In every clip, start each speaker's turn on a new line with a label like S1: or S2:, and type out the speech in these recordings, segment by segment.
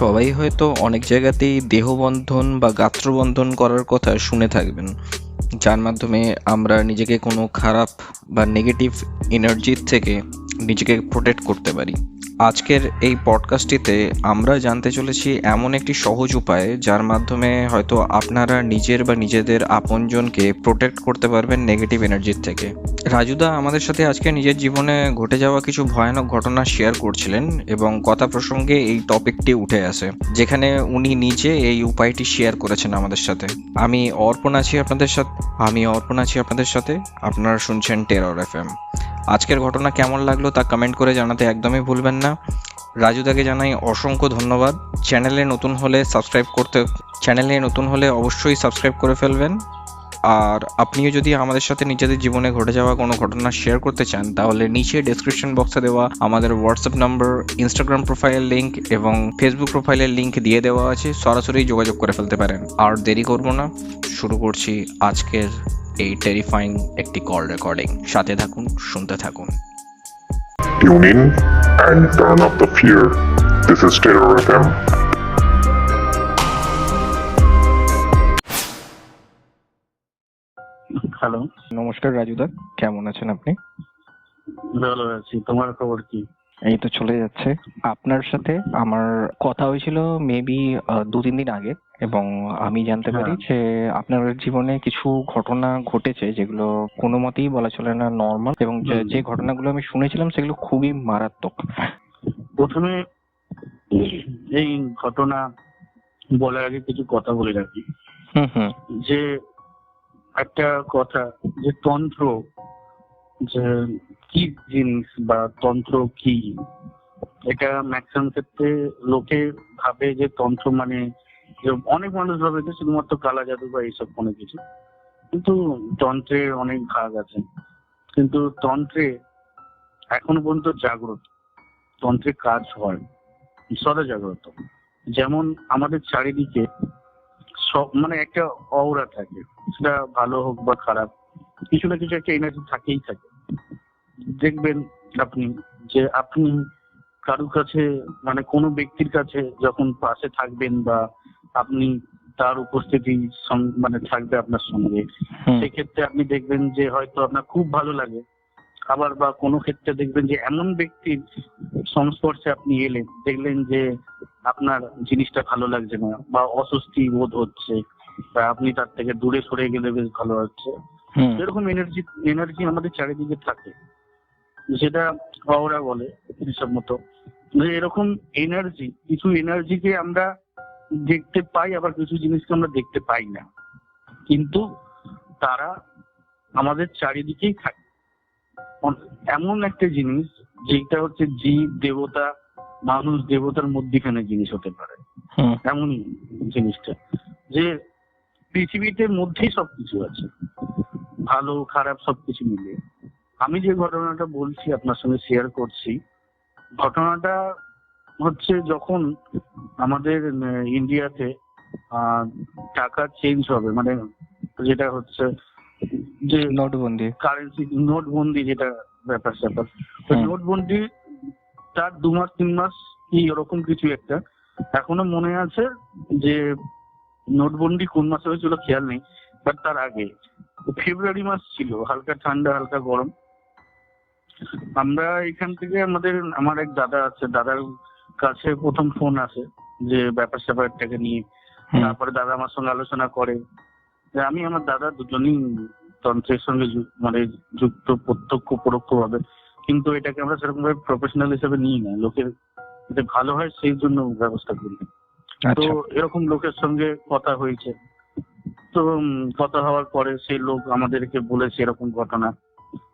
S1: সবাই হয়তো অনেক জায়গাতেই দেহবন্ধন বা গাত্রবন্ধন করার কথা শুনে থাকবেন, যার মাধ্যমে আমরা নিজেকে কোনো খারাপ বা নেগেটিভ এনার্জির থেকে নিজেকে প্রোটেক্ট করতে পারি। আজকের এই পডকাস্টটিতে আমরা জানতে চলেছি এমন একটি সহজ উপায় যার মাধ্যমে হয়তো আপনারা নিজের বা নিজেদের আপনজনকে প্রোটেক্ট করতে পারবেন নেগেটিভ এনার্জির থেকে। রাজুদা আমাদের সাথে আজকে নিজের জীবনে ঘটে যাওয়া কিছু ভয়ানক ঘটনা শেয়ার করছিলেন এবং কথা প্রসঙ্গে এই টপিকটি উঠে আসে, যেখানে উনি নিজে এই উপায়টি শেয়ার করেছেন আমাদের সাথে। আমি অর্পণ আছি আপনাদের সাথে। আপনারা শুনছেন টেরর এফএম। আজকের ঘটনা কেমন লাগলো তা কমেন্ট করে জানাতে একদমই ভুলবেন না। রাজুদাকে জানাই অসংখ্য ধন্যবাদ। চ্যানেলে নতুন হলে অবশ্যই সাবস্ক্রাইব করে ফেলবেন। আর আপনিও যদি আমাদের সাথে নিজেদের জীবনে ঘটে যাওয়া কোনো ঘটনা শেয়ার করতে চান, তাহলে নিচে ডেসক্রিপশন বক্সে দেওয়া আমাদের হোয়াটসঅ্যাপ নাম্বার, ইনস্টাগ্রাম প্রোফাইলের লিঙ্ক এবং ফেসবুক প্রোফাইলের লিঙ্ক দিয়ে দেওয়া আছে, সরাসরি যোগাযোগ করে ফেলতে পারেন। আর দেরি করব না, শুরু করছি আজকের এই টেরিফাইং একটি কল রেকর্ডিং। সাথে থাকুন, শুনতে থাকুন।
S2: Tune in and turn up the fear. This is Terror FM.
S3: Hello,
S1: নমস্কার রাজুদা, কেমন আছেন আপনি?
S3: ভালো আছি। তোমার খবর কি?
S1: এই তো চলে যাচ্ছে। আপনার সাথে আমার কথা হয়েছিল মেবি 2-3 দিন আগে, এবং আমি জানতে পারি যে আপনার জীবনে কিছু ঘটনা ঘটেছে যেগুলো কোনো মতেই বলা চলে না নর্মাল, এবং যে ঘটনাগুলো আমি শুনেছিলাম সেগুলো খুবই মারাত্মক।
S3: প্রথমে এই ঘটনা বলার আগে কিছু কথা বলে রাখি। যে একটা কথা, যে তন্ত্র যে কি জিনিস বা তন্ত্র কি, এটা ম্যাক্সিমাম ক্ষেত্রে লোকে ভাবে যে তন্ত্র মানে, যে অনেক মানুষ ভাবে যে শুধুমাত্র কালা জাদু বা এইসব কোনো কিছু, কিন্তু তন্ত্রের অনেক ভাগ আছে। কিন্তু তন্ত্রে এখনো পর্যন্ত জাগ্রত, তন্ত্রের কাজ হয় সদা জাগ্রত। যেমন আমাদের চারিদিকে সব মানে একটা অওরা থাকে, সেটা ভালো হোক বা খারাপ, কিছু না কিছু একটা এনার্জি থাকেই থাকে। দেখবেন আপনি যে আপনি কারুর কাছে মানে কোনো ব্যক্তির কাছে যখন পাশে থাকবেন বা আপনি তার উপস্থিতি মানে থাকবে আপনার সঙ্গে, সেক্ষেত্রে আপনি দেখবেন যে হয়তো আপনার খুব ভালো লাগে। আবার বা কোনো ক্ষেত্রে দেখবেন যে এমন ব্যক্তির সংস্পর্শে আপনি এলেন, দেখলেন যে আপনার জিনিসটা ভালো লাগছে না বা অস্বস্তি বোধ হচ্ছে, বা আপনি তার থেকে দূরে সরে গেলে বেশ ভালো হচ্ছে। এরকম এনার্জি আমাদের চারিদিকে থাকে, সেটা অওরা বলে হিসাব মতো। এরকম এনার্জি, কিছু এনার্জিকে আমরা দেখতে পাই, আবার কিছু জিনিসকে আমরা দেখতে পাই না, কিন্তু তারা আমাদের চারিদিকেই থাকে। এমন একটা জিনিস যেটা হচ্ছে জীব দেবতা, মানুষ দেবতার মধ্যখানে জিনিস হতে পারে। এমন জিনিসটা যে পৃথিবীতে মধ্যেই সবকিছু আছে, ভালো খারাপ সবকিছু মিলিয়ে। আমি যে ঘটনাটা বলছি, আপনার সঙ্গে শেয়ার করছি, ঘটনাটা হচ্ছে যখন আমাদের ইন্ডিয়াতে টাকা চেঞ্জ হবে, মানে যেটা হচ্ছে যে
S1: নোটবন্দি,
S3: কারেন্সি নোটবন্দি, যেটা ব্যাপার স্যাপার, ওই নোটবন্দি তার 2-3 মাস কি এরকম কিছু একটা, এখনো মনে আছে যে নোটবন্দি কোন মাসে হয়েছিল খেয়াল নেই, বাট তার আগে ফেব্রুয়ারি মাস ছিল, হালকা ঠান্ডা হালকা গরম। আমরা এখান থেকে আমার এক দাদা আছে, দাদার কাছে প্রথম ফোন আসে যে ব্যাপার স্যাপারটাকে নিয়ে। তারপরে দাদা আমার সঙ্গে আলোচনা করে যে আমি আমার দাদা দুজনই তন্ত্রের সঙ্গে মানে যুক্ত, প্রত্যক্ষ পরোক্ষ ভাবে, কিন্তু এটাকে আমরা সেরকম ভাবে প্রফেশনাল হিসেবে নিই না, লোকের যাতে ভালো হয় সেই জন্য ব্যবস্থা করি। তো এরকম লোকের সঙ্গে কথা হয়েছে, তো কথা হওয়ার পরে সেই লোক আমাদেরকে বলেছে এরকম ঘটনা।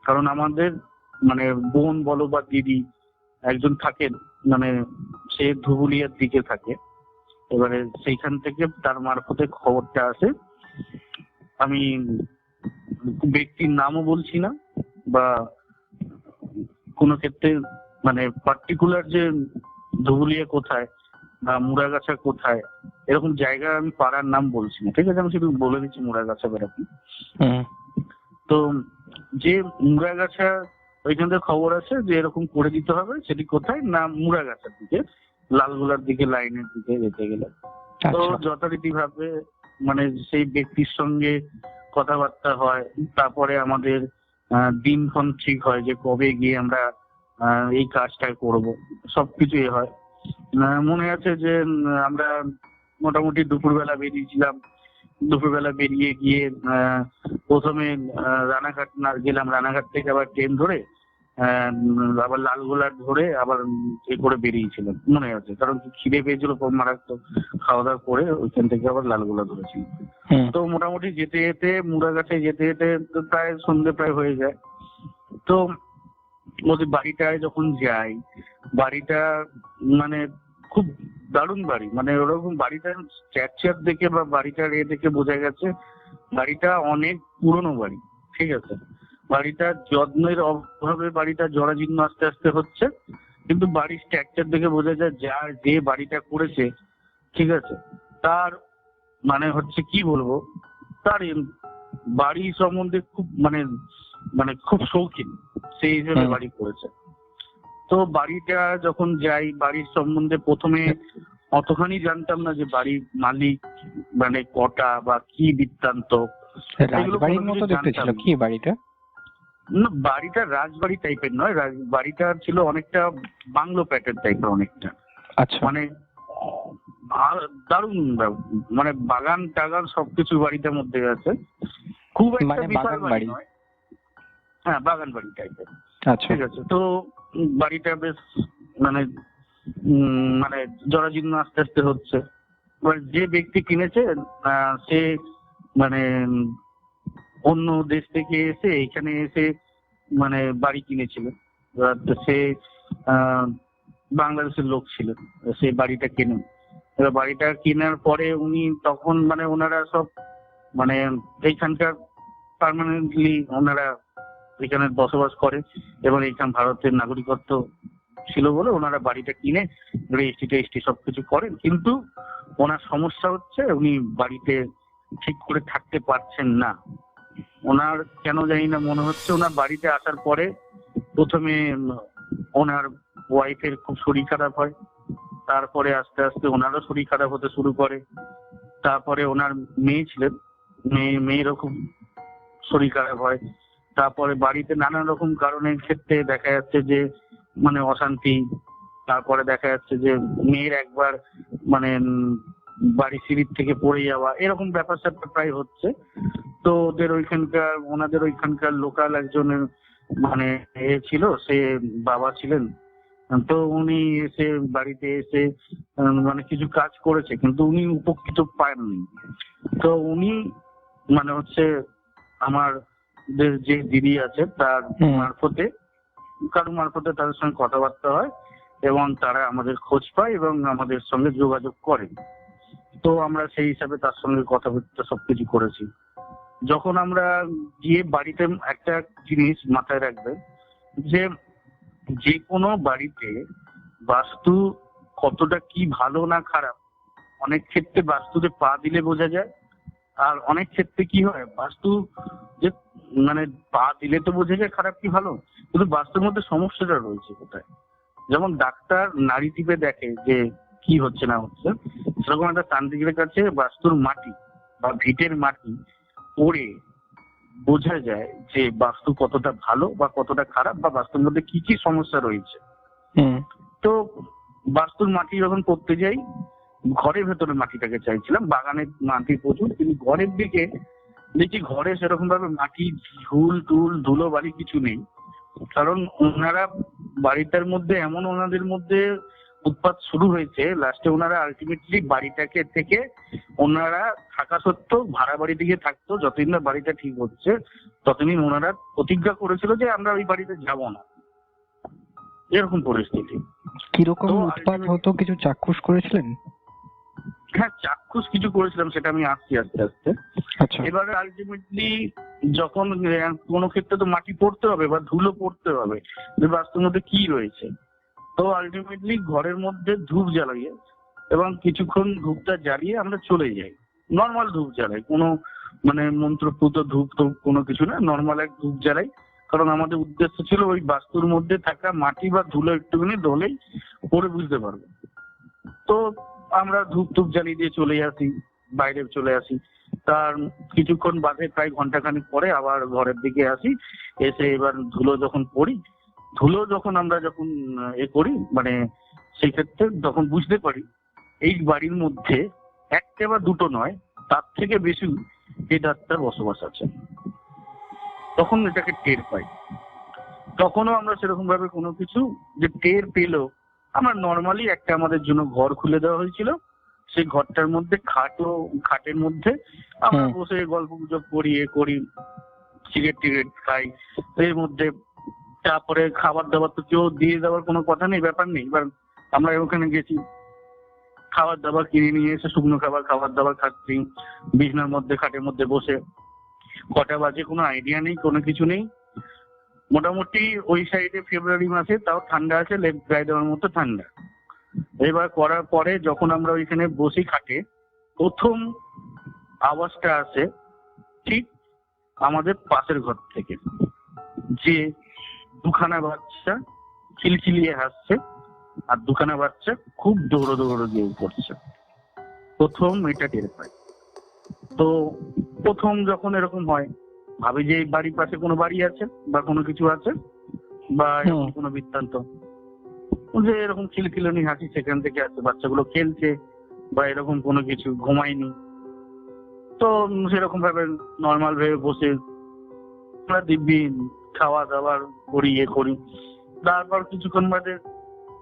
S3: কারণ আমাদের মানে বোন বলো বা দিদি একজন থাকেন, মানে সে ধুবুলিয়ার দিকে থাকে। এবারে সেইখান থেকে তার মারফতে খবরটা আসে। আমি ব্যক্তির নামও বলছি না, বা কোনো ক্ষেত্রে মানে পার্টিকুলার যে ধুবুলিয়া কোথায় বা মুড়াগাছা কোথায়, এরকম জায়গা আমি পাড়ার নাম বলছি না, ঠিক আছে? আমি শুধু বলে দিচ্ছি মুড়াগাছা বেরোকি। তো যে মুড়াগাছা, ওইখান থেকে খবর আছে যে এরকম করে দিতে হবে। সেটি কোথায় না, মুড়াগাছার দিকে। লালগোলার দিকে লাইনের দিকে যেতে গেলে। তো
S4: আচ্ছা।
S3: যথারীতি ভাবে মানে সেই ব্যক্তির সঙ্গে কথাবার্তা হয়, তারপরে আমাদের দিনক্ষণ ঠিক হয় যে কবে গিয়ে আমরা এই কাজটা করব, সবকিছুই হয়। মনে আছে যে আমরা মোটামুটি দুপুরবেলা বেরিয়েছিলাম। দুপুরবেলা বেরিয়ে গিয়ে প্রথমে রানাঘাট গেলাম, রানাঘাট থেকে আবার ট্রেন ধরে আবার লালগোলা ধরে আবার এ করে বেরিয়েছিলাম, মনে আছে, কারণ খিদে পেয়েছিল খুব মারাত্মক। খাওয়া দাওয়া করে ওইখান থেকে আবার লালগোলা ধরেছি। তো মোটামুটি যেতে যেতে মুড়াঘাটে যেতে যেতে তো প্রায় সন্ধ্যে প্রায় হয়ে যায়। তো ওদের বাড়িটায় যখন যাই, বাড়িটা মানে খুব দারুণ বাড়ি, মানে ওরকম বাড়িটার স্ট্রাকচার দেখে বা বাড়িটার এ দেখে বোঝা গেছে বাড়িটা অনেক পুরনো বাড়ি। ঠিক আছে, বাড়িটার যত্নের অভাবে বাড়িটা জরাজীর্ণ আস্তে আস্তে হচ্ছে, কিন্তু বাড়ির স্ট্রাকচার দেখে বোঝা যায় যে বাড়িটা করেছে, ঠিক আছে, তার মানে হচ্ছে কি বলবো, তার বাড়ি সম্বন্ধে খুব মানে মানে খুব শৌখিন, সেই হিসেবে বাড়ি করেছে। তো বাড়িটা যখন যাই, বাড়ির সম্বন্ধে প্রথমে অতখানি জানতাম না যে বাড়ির মালিক মানে কটা বা কি বৃত্তান্ত, এগুলো
S4: রাজবাড়ির মতো দেখতে ছিল কি বাড়িটা?
S3: না, বাড়িটা রাজবাড়ি টাইপের নয়, বাড়িটা ছিল অনেকটা বাংলো প্যাটার্ন টাইপের, অনেকটা
S4: আচ্ছা।
S3: মানে দারুণ মানে বাগান টাগান সবকিছু বাড়িটার মধ্যে আছে, খুব একটা
S4: মানে
S3: বিশাল
S4: বাগান
S3: বাড়ি
S4: বাড়ি?
S3: নয়। হ্যাঁ, বাগান বাড়ি টাইপের।
S4: আচ্ছা।
S3: ঠিক আছে, তো বাড়িটা বেশ মানে মানে জরাজীর্ণ আস্তে আস্তে হচ্ছে। এবার যে ব্যক্তি কিনেছে সে মানে অন্য দেশ থেকে এসে এখানে এসে মানে বাড়ি কিনেছিলেন। এবার তো সে বাংলাদেশের লোক ছিলেন, সে বাড়িটা কেনেন। এবার বাড়িটা কেনার পরে উনি তখন মানে ওনারা সব মানে এইখানকার পার্মানেন্টলি ওনারা এখানে বসবাস করে এবং এইখান ভারতের নাগরিকত্ব ছিল বলে ওনারা বাড়িটা কিনে রেজিস্ট্রি টেজিস্ট্রি সবকিছু করেন। কিন্তু ওনার সমস্যা হচ্ছে উনি বাড়িতে ঠিক করে থাকতে পারছেন না। ওনার কেন জানি না মনে হচ্ছে ওনার বাড়িতে আসার পরে প্রথমে ওনার ওয়াইফের খুব শরীর খারাপ হয়, তারপরে আস্তে আস্তে ওনারও শরীর খারাপ হতে শুরু করে, তারপরে ওনার মেয়ে ছিলেন, মেয়েরও খুব শরীর খারাপ হয়, তারপরে বাড়িতে নানান রকম কারণের ক্ষেত্রে দেখা যাচ্ছে যে মানে অশান্তি, তারপরে দেখা যাচ্ছে যে মেয়ের একবার মানে বাড়ি সিঁড়ির থেকে পড়ে যাওয়া, এরকম ব্যাপার স্যাপার প্রায় হচ্ছে। তো ওনাদের ওইখানকার লোকাল একজনের মানে এ ছিল, সে বাবা ছিলেন। তো উনি এসে বাড়িতে এসে মানে কিছু কাজ করেছে, কিন্তু উনি উপকৃত পাননি। তো উনি মানে হচ্ছে আমার যে দিদি আছে তার মারফতে, কারো মারফতে তাদের সঙ্গে কথাবার্তা হয় এবং তারা আমাদের খোঁজ পায় এবং আমাদের সঙ্গে যোগাযোগ করে। তো আমরা সেই হিসাবে তার সঙ্গে কথাবার্তা সবকিছু করেছি। যখন আমরা গিয়ে বাড়িতে একটা জিনিস মাথায় রাখবেন যে যে কোনো বাড়িতে বাস্তু কতটা কি ভালো না খারাপ, অনেক ক্ষেত্রে বাস্তুতে পা দিলে বোঝা যায়, আর অনেক ক্ষেত্রে কি হয় বাস্তু যে মানে পা দিলে তো বোঝা যায় খারাপ কি ভালো, কিন্তু বাস্তুর মধ্যে সমস্যাটা রয়েছে কোথায়। যেমন ডাক্তার নাড়ি টিপে দেখে যে কি হচ্ছে না হচ্ছে, সেরকম একটা তান্ত্রিকের কাছে বাস্তুর মাটি বা ভিটের মাটি পড়ে বোঝা যায় যে বাস্তু কতটা ভালো বা কতটা খারাপ, বা বাস্তুর মধ্যে কি কি সমস্যা রয়েছে। তো বাস্তুর মাটি যখন করতে যাই, ঘরের ভেতরে মাটিটাকে চাইছিলাম, বাগানের মাটি প্রচুর, কিন্তু ঘরের দিকে দেখি ঘরে সেরকম ভাবে মাটি ধুলো বালি কিছু নেই। কারণ ওনারা বাড়িটার মধ্যে এমন ওনাদের মধ্যে উৎপাত শুরু হয়েছে, লাস্টে ওনারা আলটিমেটলি বাড়িটাকে থেকে ওনারা থাকা সত্ত্বেও ভাড়া বাড়ি দিকে থাকতো। যতদিন না বাড়িটা ঠিক হচ্ছে ততদিন ওনারা প্রতিজ্ঞা করেছিল যে আমরা ওই বাড়িতে যাব না, এরকম পরিস্থিতি।
S4: কিরকম উৎপাত হতো কিছু চাক্ষুষ করেছিলেন?
S3: হ্যাঁ, চাক্ষুষ কিছু করেছিলাম, সেটা আমি আসছি আস্তে আস্তে।
S4: আচ্ছা।
S3: এবারে আলটিমেটলি যখন কোনো ক্ষেত্রে তো মাটি পড়তে হবে বা ধুলো পড়তে হবে, যে বাস্তুর মধ্যে কি রয়েছে। তো আলটিমেটলি ঘরের মধ্যে ধূপ জ্বালিয়ে এবং কিছুক্ষণ ধূপটা জ্বালিয়ে আমরা চলে যাই। নর্মাল ধূপ জ্বালাই, কোনো মানে মন্ত্রপুত ধূপ তো কোনো কিছু না, নর্মাল এক ধূপ জ্বালাই। কারণ আমাদের উদ্দেশ্য ছিল ওই বাস্তুর মধ্যে থাকা মাটি বা ধুলো একটুখানি ধুলেই পরে বুঝতে পারবো। তো আমরা ধূপ টুপ জ্বালিয়ে দিয়ে চলে আসি, বাইরে চলে আসি। তার কিছুক্ষণ বাদে প্রায় ঘন্টাখানিক পরে আবার ঘরের দিকে আসি, এসে এবার ধুলো যখন আমরা এ করি, মানে সেই ক্ষেত্রে যখন বুঝতে পারি এই বাড়ির মধ্যে একটা বা দুটো নয়, তার থেকে বেশি প্রেতাত্মার বসবাস আছে, তখন এটাকে টের পাই। তখনও আমরা সেরকম ভাবে কোনো কিছু যে টের পেলো, আমরা নর্মালি একটা আমাদের জন্য ঘর খুলে দেওয়া হয়েছিল, সেই ঘরটার মধ্যে খাটের মধ্যে আমরা বসে গল্প গুজব করি, সিগারেট টিগারেট খাই এর মধ্যে। তারপরে খাবার দাবার তো কেউ দিয়ে দেওয়ার কোনো কথা নেই, ব্যাপার নেই। এবার আমরা ওখানে গেছি, খাবার দাবার কিনে নিয়ে এসে শুকনো খাবার দাবার খাচ্ছি বিছনার মধ্যে, খাটের মধ্যে বসে। কটা বাজে কোনো আইডিয়া নেই, কোনো কিছু নেই। মোটামুটি ওই সাইডে ফেব্রুয়ারি মাসে তাও ঠান্ডা আছে, লেপ গায়ে দেওয়ার মতো ঠান্ডা। এবার করার পরে যখন আমরা ওইখানে বসি খাটে, প্রথম আওয়াজটা আসে ঠিক আমাদের পাশের ঘর থেকে, যে দুখানা বাচ্চা খিলখিলিয়ে হাসছে, আর দুখানা বাচ্চা খুব দৌড়ো দিয়ে করছে। প্রথম এটা টের পাই। তো প্রথম যখন এরকম হয়, ভাবি যে এই বাড়ির পাশে কোনো বাড়ি আছে বা কোনো কিছু আছে, বা এরকম কোনো বৃত্তান্ত, যে এরকম খিলখিলানি হাসি সেখান থেকে আছে, বাচ্চাগুলো খেলছে বা এরকম কোনো কিছু, ঘুমায়নি। তো সেরকম ভাবে নর্মাল ভেবে বসে আমরা দিব্যি খাওয়া দাওয়ার করি। তারপর কিছুক্ষণ বাদে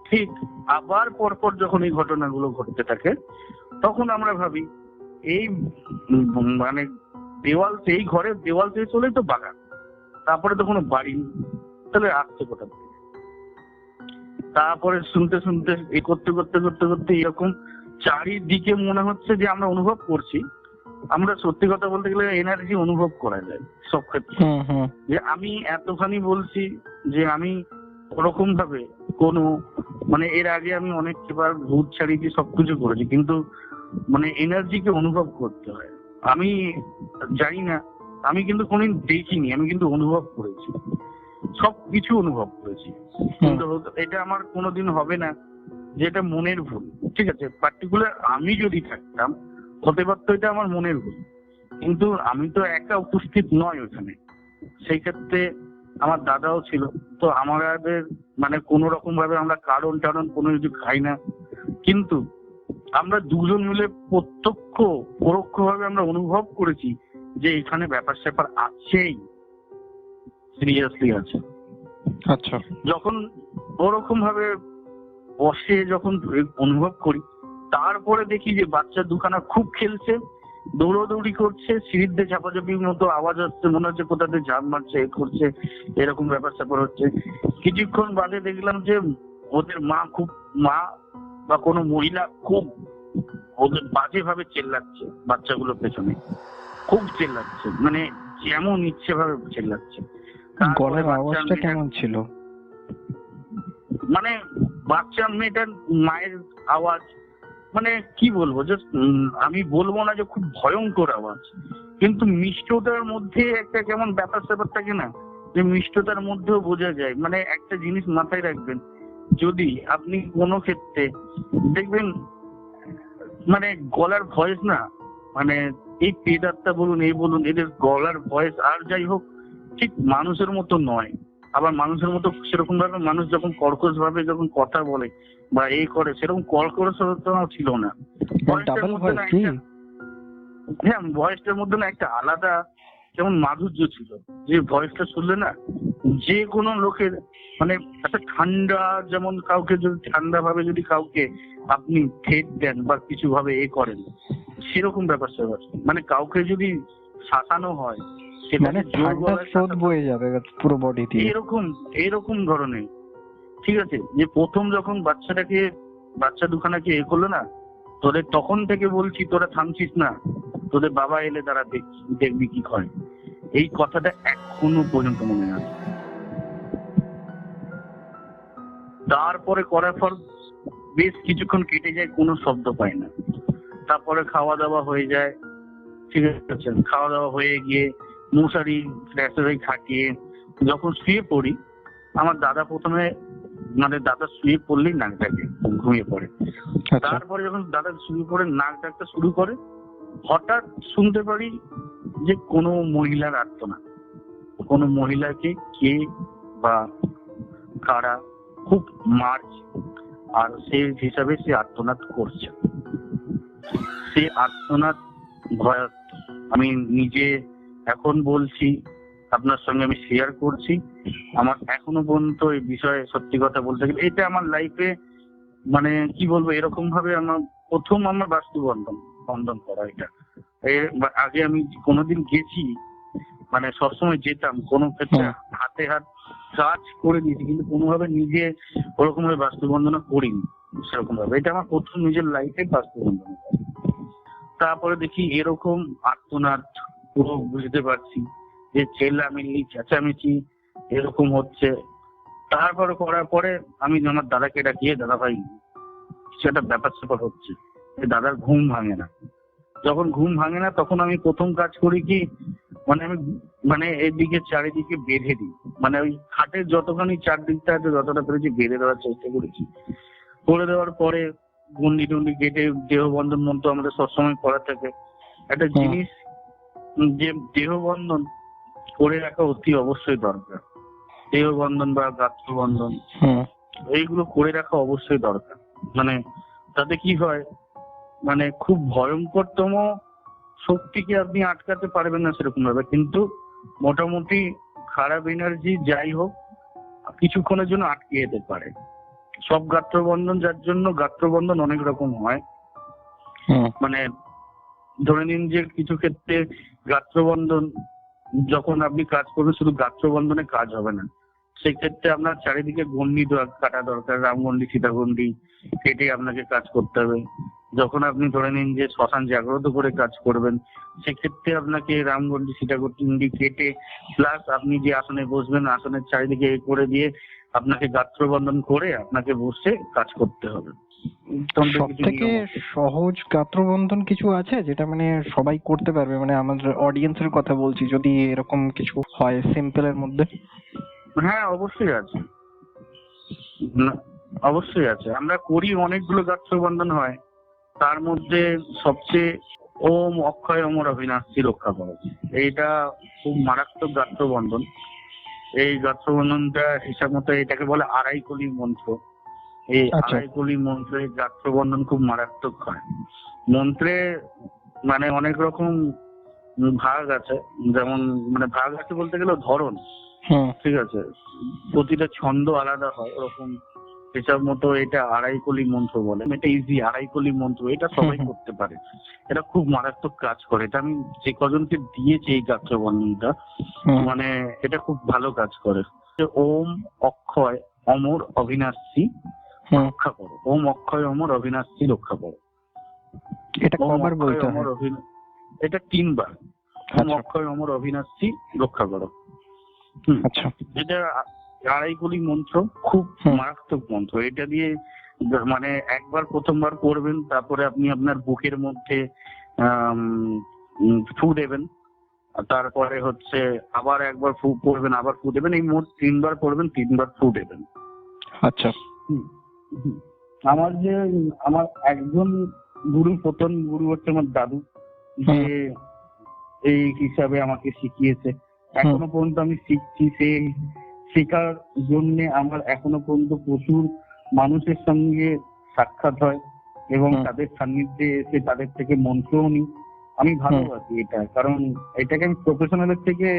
S3: ঠিক আবার পরপর যখন এই ঘটনাগুলো ঘটতে থাকে, তখন আমরা ভাবি এই মানে এই ঘরের দেওয়াল থেকে চলেই তো বাগান, তারপরে তো কোনো বাড়ি নেই, তাহলে আসছে কোথা থেকে? তারপরে শুনতে এই করতে এরকম চারিদিকে মনে হচ্ছে যে আমরা অনুভব করছি, আমরা সত্যি কথা বলতে গেলে এনার্জি অনুভব করা যায় সব ক্ষেত্রে। যে আমি এতখানি বলছি যে আমি ওরকম ভাবে কোনো, মানে এর আগে আমি অনেকবার ভূত ছাড়িয়েছি, সবকিছু করেছি, কিন্তু মানে এনার্জিকে অনুভব করতে হয়। আমি জানি না, আমি কিন্তু কোনদিন দেখিনি, আমি কিন্তু অনুভব করেছি, সবকিছু অনুভব করেছি। কিন্তু এটা আমার কোনোদিন হবে না যে এটা মনের ভুল, ঠিক আছে? পার্টিকুলার আমি যদি থাকতাম হতে পারতো এটা আমার মনের ভুল, কিন্তু আমি তো একা উপস্থিত নয় ওখানে। সেই ক্ষেত্রে আমার দাদাও ছিল। তো আমাদের মানে কোন রকম ভাবে আমরা কারণ কোনো কিছু খাই না, কিন্তু আমরা দুজন মিলে প্রত্যক্ষ পরোক্ষ ভাবে আমরা অনুভব করেছি যে এখানে ব্যাপার স্যাপার আছেই, সিরিয়াসলি আছে।
S4: আচ্ছা,
S3: যখন ওরকম ভাবে বসে যখন অনুভব করি, তারপরে দেখি যে বাচ্চা দুখানা খুব খেলছে, দৌড়াদৌড়ি করছে, সিঁড়ির দিয়ে ঝাপাঝাপির মতো আওয়াজ হচ্ছে, মনে হচ্ছে কোথাতে ঝাঁপ মারছে, এ করছে, এরকম ব্যাপার স্যাপার হচ্ছে। কিছুক্ষণ বাদে দেখলাম যে ওদের মা বা কোনো মহিলা খুব ওদের বাজে ভাবে চেল্লাচ্ছে, বাচ্চাগুলোর পেছনে খুব চেল্লাচ্ছে, মানে যেমন ইচ্ছে ভাবে চেল্লাচ্ছে।
S4: গলার আওয়াজটা কেমন ছিল?
S3: মানে বাচ্চা মেয়েটার মায়ের আওয়াজ, মানে কি বলবো, যে আমি বলবো না যে খুব ভয়ঙ্কর আওয়াজ, কিন্তু মিষ্টতার মধ্যে একটা কেমন ব্যাপার স্যাপার থাকে না, যে মিষ্টতার মধ্যেও বোঝা যায়। মানে একটা জিনিস মাথায় রাখবেন, যদি আপনি কোনো ক্ষেত্রে দেখবেন মানে গলার ভয়েস না, মানে এই প্রেতাত্মা বলুন, এই বলুন, এদের গলার ভয়েস আর যাই হোক ঠিক মানুষের মতো নয়। আবার মানুষের মতো সেরকম ভাবে মানুষ যখন কর্কশ ভাবে যখন কথা বলে বা এই করে, সেরকম কর্কশতা ছিল না। হ্যাঁ, ভয়েসটার মধ্যে না একটা আলাদা যেমন মাধুর্য ছিল, যে ভয়েসটা শুনলে না যে কোনো লোকের মানে একটা ঠান্ডা, যেমন কাউকে যদি ঠান্ডা ভাবে যদি কাউকে আপনি ঠেট দেন বা কিছু ভাবে এ করেন, সেরকম ব্যাপার স্যাপার। মানে কাউকে যদি শাসানো হয়,
S4: মানে ঠান্ডা স্রোত বয়ে যাবে পুরো বডি দিয়ে,
S3: এরকম ধরনের। ঠিক আছে, যে প্রথম যখন বাচ্চা দুখানাকে এ করলো না, তোদের তখন থেকে বলছি তোরা থামছিস না, তোদের বাবা এলে তারা দেখবি কি করে। এই কথাটা এখনো পর্যন্ত মনে আছে। তারপরে করার পর বেশ কিছুক্ষণ কেটে যায়, কোনো শব্দ পাই না। তারপরে খাওয়া দাওয়া হয়ে যায়, ঠিক আছে, খাওয়া দাওয়া হয়ে গিয়ে মশারি খাটিয়ে যখন শুয়ে পড়ি, আমার দাদা প্রথমে, মানে দাদা শুয়ে পড়লেই নাক ডাকে। ঘুমিয়ে পড়ে।
S4: আচ্ছা।
S3: তারপরে যখন দাদা শুরু করে নাক ডাকতে শুরু করে, হঠাৎ শুনতে পারি যে কোনো মহিলার আর্তনাদ। কোনো মহিলাকে কে বা কারা খুব মারছে, আর সে হিসাবে সে আর্তনাদ করছে। সে আর্তনাদ ভয়ার্থ। আমি নিজে এখন বলছি, আপনার সঙ্গে আমি শেয়ার করছি। আমার এখনো পর্যন্ত এই বিষয়ে সত্যি কথা বলতে গেলে এটা আমার লাইফে মানে কি বলবো, এরকম ভাবে আমার প্রথম আমার বাস্তু বন্ধন করা। এটা এর আগে আমি কোনোদিন গেছি, মানে সবসময় যেতাম কোনো ক্ষেত্রে হাতে হাত কাজ করে দিয়েছি, কিন্তু কোনোভাবে নিজে ওরকম ভাবে বাস্তু বন্ধনা করিনি সেরকম ভাবে। এটা আমার প্রথম নিজের লাইফে বাস্তু বন্ধন। তারপরে দেখি এরকম আর্তনাদ, পুরো বুঝতে পারছি যে চেল্লামিল্লি চেঁচামেচি এরকম হচ্ছে। তারপরে করার পরে আমি আমার দাদাকে ডাকিয়ে, দাদা ভাই কিছু একটা ব্যাপার স্যাপার হচ্ছে। দাদার ঘুম ভাঙে না। যখন ঘুম ভাঙে না তখন আমি প্রথম কাজ করি কি, আমি এদিকে চারিদিকে বেঁধে দিই। মানে ওই খাটের যতখানি চারদিকটা আছে যতটা পেরেছি বেঁধে দেওয়ার চেষ্টা করেছি। করে দেওয়ার পরে গন্ডি টন্ডি কেটে দেহ বন্ধন মন্ত্র আমাদের সবসময় করা থাকে। একটা জিনিস যে দেহ বন্ধন করে রাখা অতি অবশ্যই দরকার। দেহ বন্ধন বা গাত্র বন্ধন এইগুলো করে রাখা অবশ্যই দরকার। মানে তাতে কি হয়, মানে খুব ভয়ঙ্করতম শক্তিকে আপনি আটকাতে পারবেন না সেরকম ভাবে, কিন্তু মোটামুটি খারাপ এনার্জি যাই হোক কিছুক্ষণের জন্য আটকে যেতে পারে। সব গাত্রবন্ধন, যার জন্য গাত্রবন্ধন অনেক রকম হয়। মানে ধরে নিন যে কিছু ক্ষেত্রে গাত্রবন্ধন যখন আপনি কাজ করবেন, শুধু গাত্রবন্ধনে কাজ হবে না, সেক্ষেত্রে আপনার চারিদিকে গন্ডি কাটা দরকার। রামগন্ডি সীতাগন্ডি কেটে আপনাকে কাজ করতে হবে। যখন আপনি ধরে নিন যে শ্মশান জাগ্রত করে কাজ করবেন, সেক্ষেত্রে আপনাকে রামগন্ডি সীতাগন্ডি কেটে প্লাস আপনি যে আসনে বসবেন আসনের চারিদিকে করে দিয়ে আপনাকে গাত্রবন্ধন করে আপনাকে বসে কাজ করতে হবে।
S4: সবথেকে সহজ গাত্রবন্ধন কিছু আছে যেটা মানে সবাই করতে পারবে? মানে আমাদের অডিয়েন্সের কথা বলছি, যদি এরকম কিছু হয় সিম্পলের মধ্যে।
S3: হ্যাঁ অবশ্যই আছে, অবশ্যই আছে। আমরা করি, অনেকগুলো গাত্রবন্ধন হয়। তার মধ্যে সবচেয়ে ওম অক্ষয় অমর অবিনাশী রক্ষা করো, এইটা খুব মারাত্মক গাত্রবন্ধন। এই গাত্রবন্ধনটা হিসাব মতো এটাকে বলে আড়াই কলি মন্ত্র। এই আড়াই কলি মন্ত্রে গাত্রবন্ধন খুব মারাত্মক হয়। মন্ত্রে মানে অনেক রকম ভাগ আছে, যেমন মানে ভাগ আছে বলতে গেলে ধরন, ঠিক আছে, প্রতিটা ছন্দ আলাদা হয়। ওরকম হিসাব মতো এটা আড়াই কলি মন্ত্র বলে। এটা ইজি আড়াই কলি মন্ত্র, এটা সবাই করতে পারে। এটা খুব মারাত্মক কাজ করে। এটা আমি যে কজনকে দিয়েছি এই গাত্রবন্ধনটা, মানে এটা খুব ভালো কাজ করে। ওম অক্ষয় অমর অবিনাশী রক্ষা করো, ওম অক্ষয় অমর অবিনাশী রক্ষা করো।
S4: এটা কবার বলতে হয়?
S3: এটা 3 বার। ওম অক্ষয় অমর অবিনাশী রক্ষা করো।
S4: আচ্ছা,
S3: এটা আড়াই কলি মন্ত্র, খুব মারাত্মক মন্ত্র। এটা দিয়ে মানে একবার প্রথমবার করবেন, তারপরে আপনি আপনার বুকের মধ্যে ফু দেবেন, তারপরে হচ্ছে আবার একবার ফু করবেন, আবার ফু দেবেন। এই মোট 3 বার করবেন, 3 বার ফু দেবেন।
S4: আচ্ছা।
S3: আমার একজন গুরু, প্রথম গুরু হচ্ছে আমার দাদু, যে এই হিসাবে আমাকে শিখিয়েছে। এখনো পর্যন্ত আমি শিখছি। সেই শেখার জন্য আমার এখনো পর্যন্ত প্রচুর মানুষের সঙ্গে সাক্ষাৎ হয় এবং তাদের সান্নিধ্যে এসে তাদের থেকে মন্ত্রও নিই। আমি ভালোবাসি এটা, কারণ এটাকে আমি প্রফেশনালের থেকে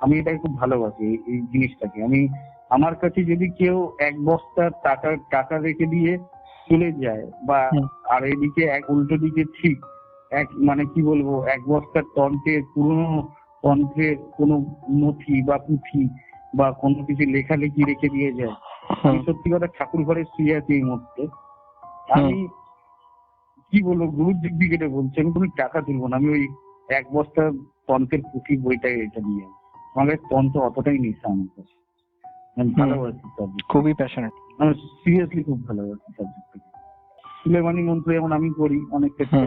S3: আমি এটাকে খুব ভালোবাসি। এই জিনিসটাকে আমি, আমার কাছে যদি কেউ 1 বস্তা টাকা রেখে দিয়ে চলে যায়, বা আর এদিকে উল্টো দিকে ঠিক মানে কি বলবো, 1 বস্তার তন্ত্রের পুরনো তন্ত্রের কোনো নথি বা পুঁথি বা কোনো কিছু লেখালেখি রেখে দিয়ে যায়, আমি সত্যি কথা ঠাকুর ঘরে শুয়ে আছি এই মুহূর্তে, আমি কি বলবো, গুরুর দিক দিকে বলছি, আমি কোনো টাকা তুলবো না। আমি ওই 1 বস্তা তন্ত্রের পুঁথি বইটাই এটা নিয়ে, আমার তন্ত্র অতটাই নেশা আমার কাছে। আমি ভালোবাসি সাবজেক্ট,
S4: খুবই প্যাশনেট।
S3: আমি সিরিয়াসলি খুব ভালোবাসি সাবজেক্টটাকে। সুলেমানি মন্ত্র যেমন আমি করি অনেক ক্ষেত্রে,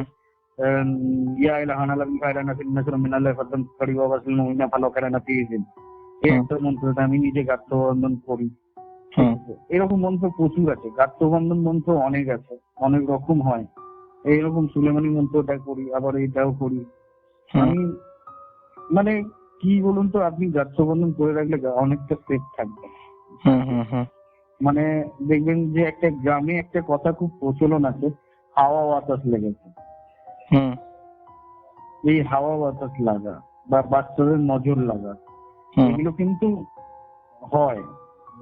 S3: ইয়া ইলাহানা লা ইলাহা ইল্লা নাসরুম মিনাল্লাহি ফাদলান কারিবা ওয়া সাল্লামু ইন্না ফালাকানা নাফিজিন, এই একটা মন্ত্রটা আমি নিজে গাত্রবন্ধন করি।
S4: হুম।
S3: এরকম মন্ত্র প্রচুর আছে, গাত্রবন্ধন মন্ত্র অনেক আছে, অনেক রকম হয়। এইরকম সুলেমানি মন্ত্রটা করি, আবার এটাও করি
S4: হুম।
S3: আমি। মানে কি বলুন তো, আপনি গাত্রবন্ধন করে রাখলে অনেকটা সেফ থাকবে।
S4: হুম। হুম। হুম।
S3: মানে দেখবেন যে একটা গ্রামে একটা কথা খুব প্রচলন আছে, হাওয়া বাতাস লেগেছে।
S4: হুম।
S3: এই হাওয়া বাতাস লাগা বা বাচ্চাদের নজর লাগা,
S4: হুম।
S3: এগুলো কিন্তু হয়,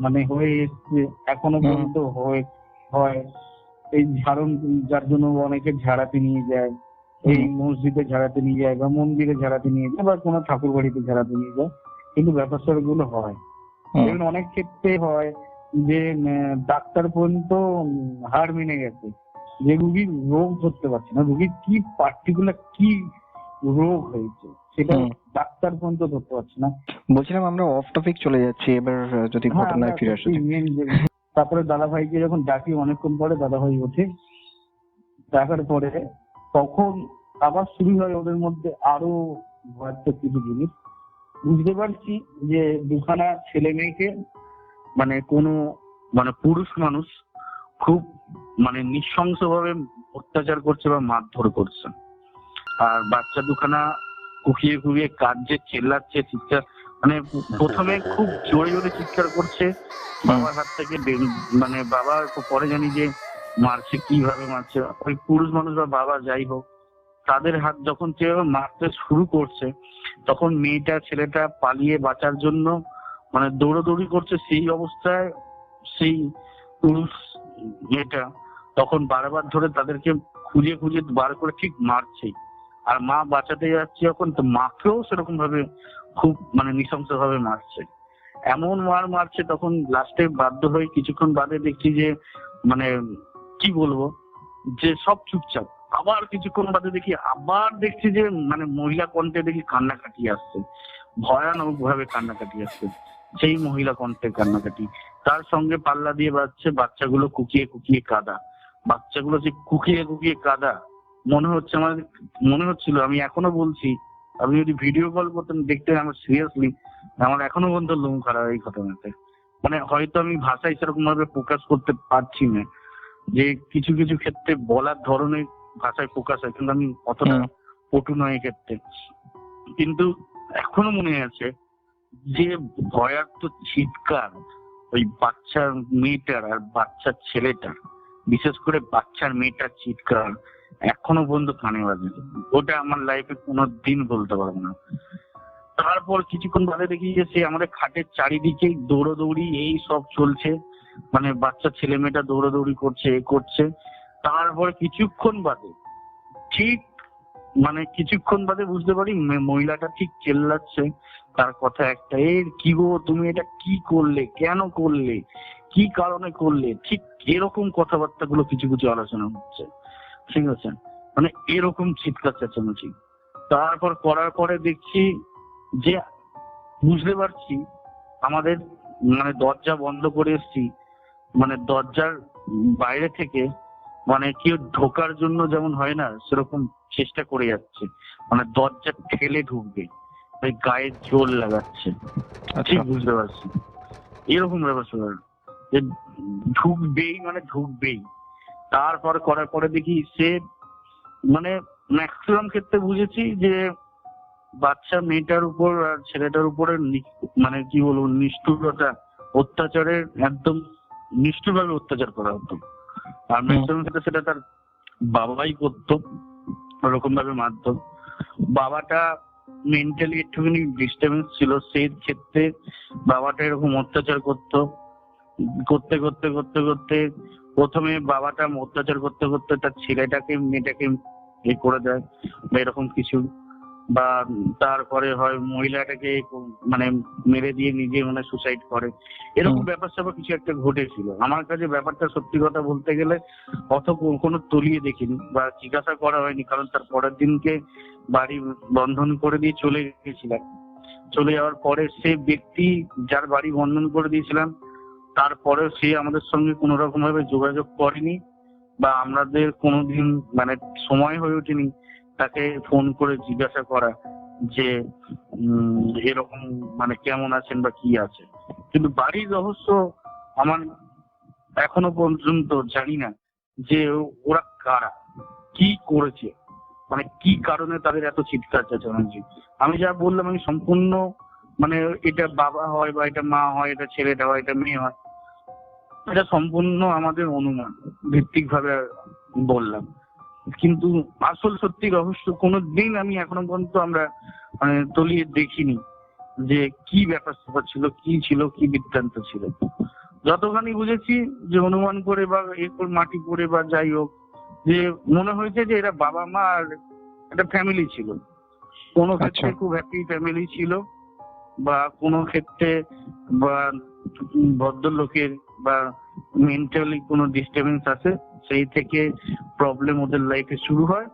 S3: মানে হয়ে এসছে, এখনো
S4: হুম।
S3: পর্যন্ত হয়। এই ঝাড়ন, যার জন্য অনেকে ঝাড়াতে নিয়ে যায়, এই মসজিদে ঝাড়াতে নিয়ে যায় বা মন্দিরে ঝাড়াতে নিয়ে যায় বা কোনো ঠাকুর বাড়িতে ঝাড়াতে নিয়ে যায়, কিন্তু ব্যাপার গুলো হয়।
S4: হুম।
S3: দেখবেন অনেক ক্ষেত্রে হয় যে ডাক্তার পর্যন্ত হার মেনে গেছে, যে রুগীর রোগ ধরতে পারছে না, রুগীর কি পার্টিকুলার কি রোগ হয়েছে সেটা
S4: হুম।
S3: ডাক্তার পর্যন্ত ধরতে পারছে না।
S4: বলছিলাম আমরা অফ টপিক চলে যাচ্ছি এবার, যদি
S3: হ্যাঁ, আমরা
S4: ঘটনায় ফিরে আসা
S3: সত্যি
S4: যায়।
S3: main তারপরে দাদা ভাইকে যখন ডাকি, অনেকক্ষণ পরে দাদা ভাই ওঠে, ডাকার পরে তখন আবার শুরু হয় ওদের মধ্যে আরো ভয়াত্মক কিছু জিনিস। বুঝতে পারছি যে দুখানা ছেলে মেয়েকে, মানে কোনো, মানে পুরুষ মানুষ খুব মানে নৃশংসভাবে অত্যাচার করছে বা মারধর করছে। আর বাচ্চা দুখানা কুকিয়ে কুকিয়ে কাঁদছে, চেল্লাচ্ছে, চিৎকার, মানে প্রথমে খুব জোরে জোরে চিৎকার করছে বাবার হাত থেকে, মানে বাবা পরে জানি যে মারছে, কিভাবে মারছে, ওই পুরুষ মানুষ বা বাবা যাই হোক, তাদের হাত যখন যেভাবে মারতে শুরু করছে, তখন মেয়েটা ছেলেটা পালিয়ে বাঁচার জন্য মানে দৌড়াদৌড়ি করছে। সেই অবস্থায় সেই পুরুষ মেয়েটা তখন বারবার ধরে তাদেরকে খুঁজে খুঁজে বার করে ঠিক মারছে। আর মা বাঁচাতে যাচ্ছে যখন, তো মাকেও সেরকম ভাবে খুব মানে নৃশংস ভাবে মারছে। এমন মারছে, তখন লাস্টে বাধ্য হয়ে কিছুক্ষণ বাদে দেখছি যে মানে কি বলবো, যে সব চুপচাপ। আবার কিছুক্ষণ বাদে দেখি, আবার দেখছি যে মানে মহিলা কণ্ঠে দেখি কান্নাকাটি আসছে, ভয়ানক ভাবে কান্নাকাটি আসছে, সেই মহিলা কণ্ঠের কান্নাকাটি। তার সঙ্গে পাল্লা দিয়ে বাজছে বাচ্চাগুলো কুকিয়ে কুকিয়ে কাঁদা, বাচ্চাগুলো যে কুকিয়ে কুকিয়ে কাঁদা, মনে হচ্ছিল, আমি এখনো বলছি, আপনি যদি ভিডিও কল করতেন দেখতেন, আমার সিরিয়াসলি আমার এখনো পর্যন্ত লোম খারাপ এই ঘটনাতে। মানে হয়তো আমি ভাষায় সেরকম ভাবে প্রকাশ করতে পারছি না, যে কিছু কিছু ক্ষেত্রে বলার ধরনের ভাষায় প্রকাশ হয়, কিন্তু আমি অতটা পটু নয় ক্ষেত্রে। কিন্তু এখনো মনে আছে যে ভয়ার্থ চিৎকার ওই বাচ্চার মেয়েটার আর বাচ্চার ছেলেটার, বিশেষ করে বাচ্চার মেয়েটার চিৎকার এখনো পর্যন্ত কানে বাজে। ওটা আমার লাইফে কোনো দিন বলতে পারবো না। তারপর কিছুক্ষণ বাদে দেখি যে সে আমাদের খাটের চারিদিকে দৌড়াদৌড়ি এই সব চলছে, মানে বাচ্চা ছেলে মেয়েটা দৌড়াদৌড়ি করছে, এ করছে। তারপরে কিছুক্ষণ বাদে, ঠিক মানে কিছুক্ষণ বাদে বুঝতে পারি মহিলাটা ঠিক চেল্লাচ্ছে, তার কথা একটা, এর কি গো তুমি এটা কি করলে, কেন করলে, কি কারণে করলে, ঠিক এরকম কথাবার্তা গুলো কিছু কিছু আলোচনা হচ্ছে, ঠিক আছে, মানে এরকম চিৎকার চেঁচামেচি। তারপর করার পরে দেখছি যে বুঝতে পারছি আমাদের মানে দরজা বন্ধ করে এসছি, মানে দরজার বাইরে থেকে মানে কেউ ঢোকার জন্য যেমন হয় না, সেরকম চেষ্টা করে যাচ্ছে, মানে দরজা ঠেলে ঢুকবে, ওই গায়ে জোর লাগাচ্ছে, ঠিক বুঝতে পারছি এরকম ব্যাপার যে ঢুকবেই, মানে ঢুকবেই। তারপর করার পরে দেখি সে মানে ম্যাক্সিমাম ক্ষেত্রে বুঝেছি যে বাচ্চা মেয়েটার উপর আর ছেলেটার উপরে মানে কি বলবো, নিষ্ঠুরতা, অত্যাচারের একদম নিষ্ঠুরভাবে অত্যাচার করা হতো। আর ম্যাক্সিমাম ক্ষেত্রে সেটা তার বাবাই করতো, ওরকম ভাবে মারতো। বাবাটা মেন্টালি একটুখানি ডিস্টার্বেন্স ছিল, সেই ক্ষেত্রে বাবাটা এরকম অত্যাচার করতে করতে করতে করতে প্রথমে বাবাটা অত্যাচার করতে করতে তার ছেলেটাকে মেয়েটাকে এ করে দেয় বা এরকম কিছু, বা তারপরে হয় মহিলাটাকে মানে মেরে দিয়ে নিজে মানে সুসাইড করে, এরকম ব্যাপার স্যাপার কিছু একটা ঘটেছিল। আমার কাছে ব্যাপারটা সত্যি কথা বলতে গেলে অত কোনো তলিয়ে দেখিনি বা জিজ্ঞাসা করা হয়নি, কারণ তার পরের দিনকে বাড়ি বন্ধন করে দিয়ে চলে গেছিলাম। চলে যাওয়ার পরে সে ব্যক্তি যার বাড়ি বন্ধন করে দিয়েছিলাম, তারপরে সে আমাদের সঙ্গে কোন রকম ভাবে যোগাযোগ করেনি বা আমাদের কোনোদিন মানে সময় হয়ে ওঠেনি তাকে ফোন করে জিজ্ঞাসা করা যে এরকম মানে কেমন আছেন বা কি আছে। কিন্তু বাড়ির রহস্য আমার এখনো পর্যন্ত জানি না যে ওরা কারা, কি করেছে, মানে কি কারণে তাদের এত চিৎকার চেঁচামেচি। আমি যা বললাম আমি সম্পূর্ণ মানে এটা বাবা হয় বা এটা মা হয়, এটা ছেলেটা হয়, এটা মেয়ে হয়, এটা সম্পূর্ণ আমাদের অনুমান ভিত্তিক ভাবে বললাম। কিন্তু আসল সত্যি রহস্য কোনোদিন আমি এখনো পর্যন্ত আমরা মানে তলিয়ে দেখিনি যে কি ব্যাপার স্যাপার ছিল, কি ছিল, কি বৃত্তান্ত ছিল। যতখানি বুঝেছি যে অনুমান করে বা এরপর মাটি পড়ে বা যাই হোক, যে মনে হয়েছে যে এরা বাবা মা আর একটা ফ্যামিলি ছিল, কোনো ক্ষেত্রে খুব হ্যাপি ফ্যামিলি ছিল, বা কোনো ক্ষেত্রে বা ভদ্রলোকের বা মেন্টালি কোনো ডিস্টার্বেন্স আছে, সেই থেকে প্রবলেম ওদের লাইফে শুরু হয়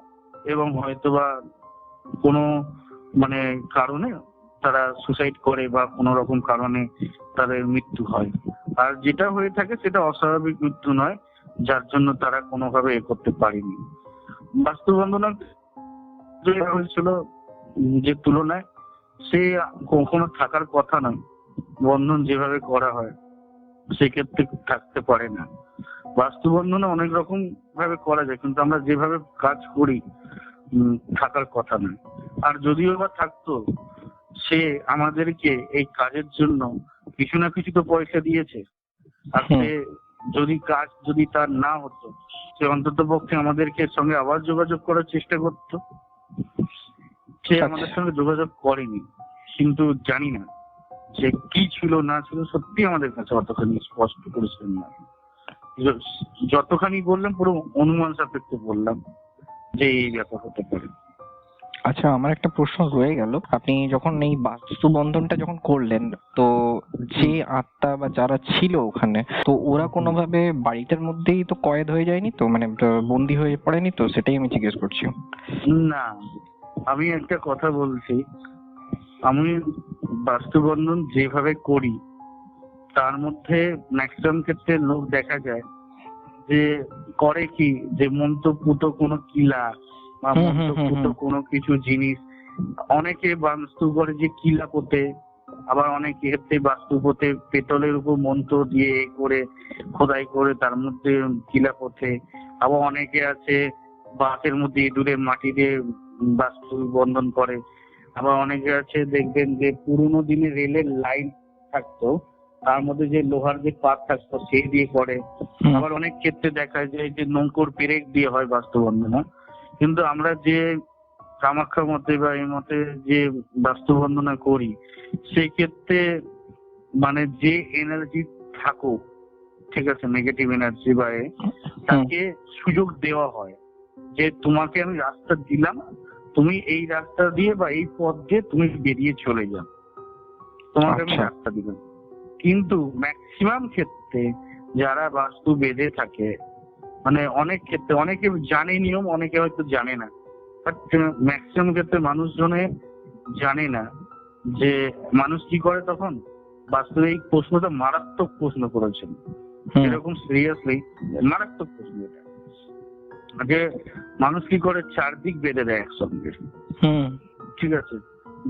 S3: এবং হয়তোবা কোনো মানে কারণে তারা সুসাইড করে বা কোনো রকম কারণে তাদের মৃত্যু হয়। আর যেটা হয়ে থাকে সেটা অস্বাভাবিক মৃত্যু নয়, যার জন্য তারা কোনোভাবে এ করতে পারেনি। বাস্তুবন্ধনা হয়েছিল যে তুলনায় সে কখনো থাকার কথা নয়, বন্ধন যেভাবে করা হয় সেক্ষেত্রে থাকতে পারে না। বাস্তুবন্ধনে অনেক রকম ভাবে করা যায়, কিন্তু আমরা যেভাবে কাজ করি থাকার কথা নয়। আর যদিও বা থাকতো, সে আমাদেরকে এই কাজের জন্য কিছু না কিছু তো পয়সা দিয়েছে। আর সে যদি কাজ যদি তার না হতো, সে অন্তত পক্ষে আমাদেরকে সঙ্গে আবার যোগাযোগ করার চেষ্টা করতো। সে আমাদের সঙ্গে যোগাযোগ করেনি, কিন্তু জানি না সে কি ছিল না ছিল, সত্যি আমাদের কাছে অতখানি স্পষ্ট করেছিলেন না। যতখানি বললাম পুরো অনুমান সাপেক্ষে বললাম যে এই ব্যাপার হতে পারে।
S4: আচ্ছা, আমার একটা প্রশ্ন রয়ে গেল, আপনি যখন এই বাস্তু বন্ধনটা যখন করলেন, তো যে আত্মা বা যারা ছিল ওখানে, তো ওরা কোনোভাবে বাড়িটার মধ্যেই তো কয়েদ হয়ে যায়নি তো, মানে বন্দি হয়ে পড়েনি তো? সেটাই আমি জিজ্ঞেস করছি।
S3: না, আমি একটা কথা বলছি, আমি বাস্তুবন্ধন যেভাবে করি তার মধ্যে ম্যাক্সিমাম ক্ষেত্রে লোক দেখা যায় যে করে কি, যে মন্ত্রপুত কোনো কিলা বা মন্ত্রপুত কোনো কিছু জিনিস, অনেকে বাস্তু করে যে কিলা পোতে, আবার অনেক ক্ষেত্রে বাস্তু পোতে পেতলের উপর মন্ত্র দিয়ে করে খোদাই করে তার মধ্যে কিলা পোতে। আবার অনেকে আছে বাঁশের মধ্যে ইঁদুরের মাটি দিয়ে বাস্তু বন্ধন করে। আবার অনেকে আছে দেখবেন যে পুরোনো দিনে রেলের লাইন থাকতো, তার মধ্যে যে লোহার যে পাত থাকতো সেই দিয়ে করে। আবার অনেক ক্ষেত্রে দেখা যায় যে নৌকোর পেরেক দিয়ে হয় বাস্তুবন্ধনা। কিন্তু আমরা যে কামাখ্যার মধ্যে বা এই মতে যে বাস্তুবন্ধনা করি, সেই ক্ষেত্রে মানে যে এনার্জি থাকুক, ঠিক আছে, নেগেটিভ এনার্জি বা তাকে সুযোগ দেওয়া হয় যে তোমাকে আমি রাস্তা দিলাম, তুমি এই রাস্তা দিয়ে বা এই পথ দিয়ে তুমি বেরিয়ে চলে যাও, তোমাকে আমি রাস্তা দিলাম। কিন্তু ম্যাক্সিমাম ক্ষেত্রে যারা বাস্তু বেঁধে থাকে, মানে অনেক ক্ষেত্রে অনেকে জানে নিয়ম, অনেকে হয়তো জানে না, বাট ম্যাক্সিমাম ক্ষেত্রে মানুষজনে জানে না যে মানুষ কি করে তখন। বাস্তু এই প্রশ্নটা মারাত্মক প্রশ্ন করেছেন, এরকম সিরিয়াসলি মারাত্মক প্রশ্ন এটা, যে মানুষ কি করে চারদিক বেঁধে দেয় একসঙ্গে। ঠিক আছে,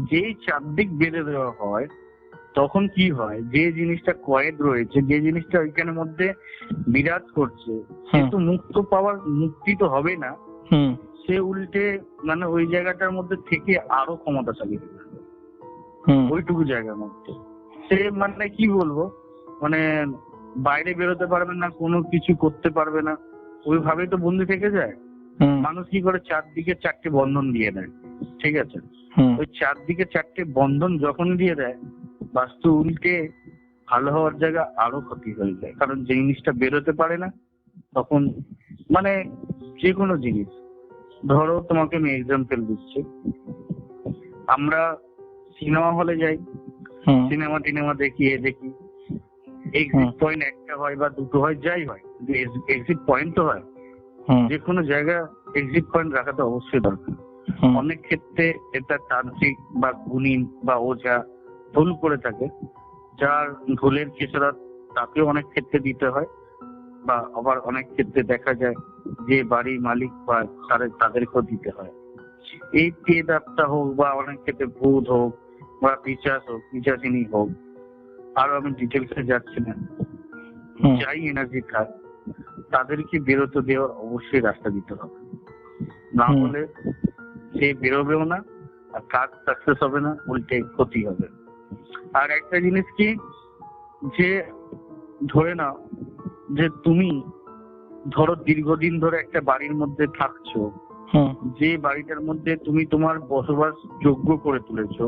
S3: যেই চারদিক বেঁধে দেওয়া হয় তখন কি হয়, যে জিনিসটা কয়েদ রয়েছে, যে জিনিসটা ওইখানের মধ্যে বিরাজ করছে, সে তো মুক্ত পাওয়ার, মুক্তি তো হবে না, সে উল্টে মানে ওই জায়গাটার মধ্যে থেকে আরো ক্ষমতাশালী হয়ে যাবে ওইটুকু জায়গার মধ্যে। সে মানে কি বলবো, মানে বাইরে বেরোতে পারবে না, কোনো কিছু করতে পারবে না, ওইভাবেই তো বন্দি থেকে যায়। মানুষ কি করে চারদিকে চারটে বন্ধন দিয়ে দেয়, ঠিক আছে, ওই চারদিকে চারটে বন্ধন যখন দিয়ে দেয়, বাস্তু উল্টে ভালো হওয়ার জায়গা আরো ক্ষতি হয়ে যায়। কারণ যে জিনিসটা বেরোতে পারে না তখন, মানে যে কোনো জিনিস, ধরো তোমাকে আমি এক্সাম্পল দিচ্ছি, আমরা সিনেমা হলে যাই, সিনেমা টিনেমা দেখি, এক্সিট পয়েন্ট একটা হয় বা দুটো হয়, যাই হয়, এক্সিট পয়েন্ট তো হয়। যে কোনো জায়গা এক্সিট পয়েন্ট রাখা তো অবশ্যই দরকার। অনেক ক্ষেত্রে এটা তান্ত্রিক বা গুণিন বা ওঝা ভুল করে থাকে, যার ভুলের খেসারত তাকেও অনেক ক্ষেত্রে দিতে হয়, বা আবার অনেক ক্ষেত্রে দেখা যায় যে বাড়ির মালিক বা তাদেরকেও দিতে হয়। এই প্রেতাত্মা হোক বা অনেক ক্ষেত্রে ভূত হোক বা পিশাচ হোক, পিশাচিনী হোক, আরো আমি ডিটেলসে যাচ্ছি না,
S4: হুম।
S3: যাই এনার্জি থাক তাদেরকে বেরোতে দেওয়ার অবশ্যই রাস্তা দিতে হবে, না
S4: হুম।
S3: হলে সে বেরোবেও না আর কাজ সাকসেস হবে না, উল্টে ক্ষতি হবে। আর একটা জিনিস কি, যে ধরে নাও যে তুমি ধরো দীর্ঘদিন ধরে একটা বাড়ির মধ্যে থাকছো,
S4: হুম।
S3: যে বাড়িটার মধ্যে তুমি তোমার বসবাস যোগ্য করে তুলেছো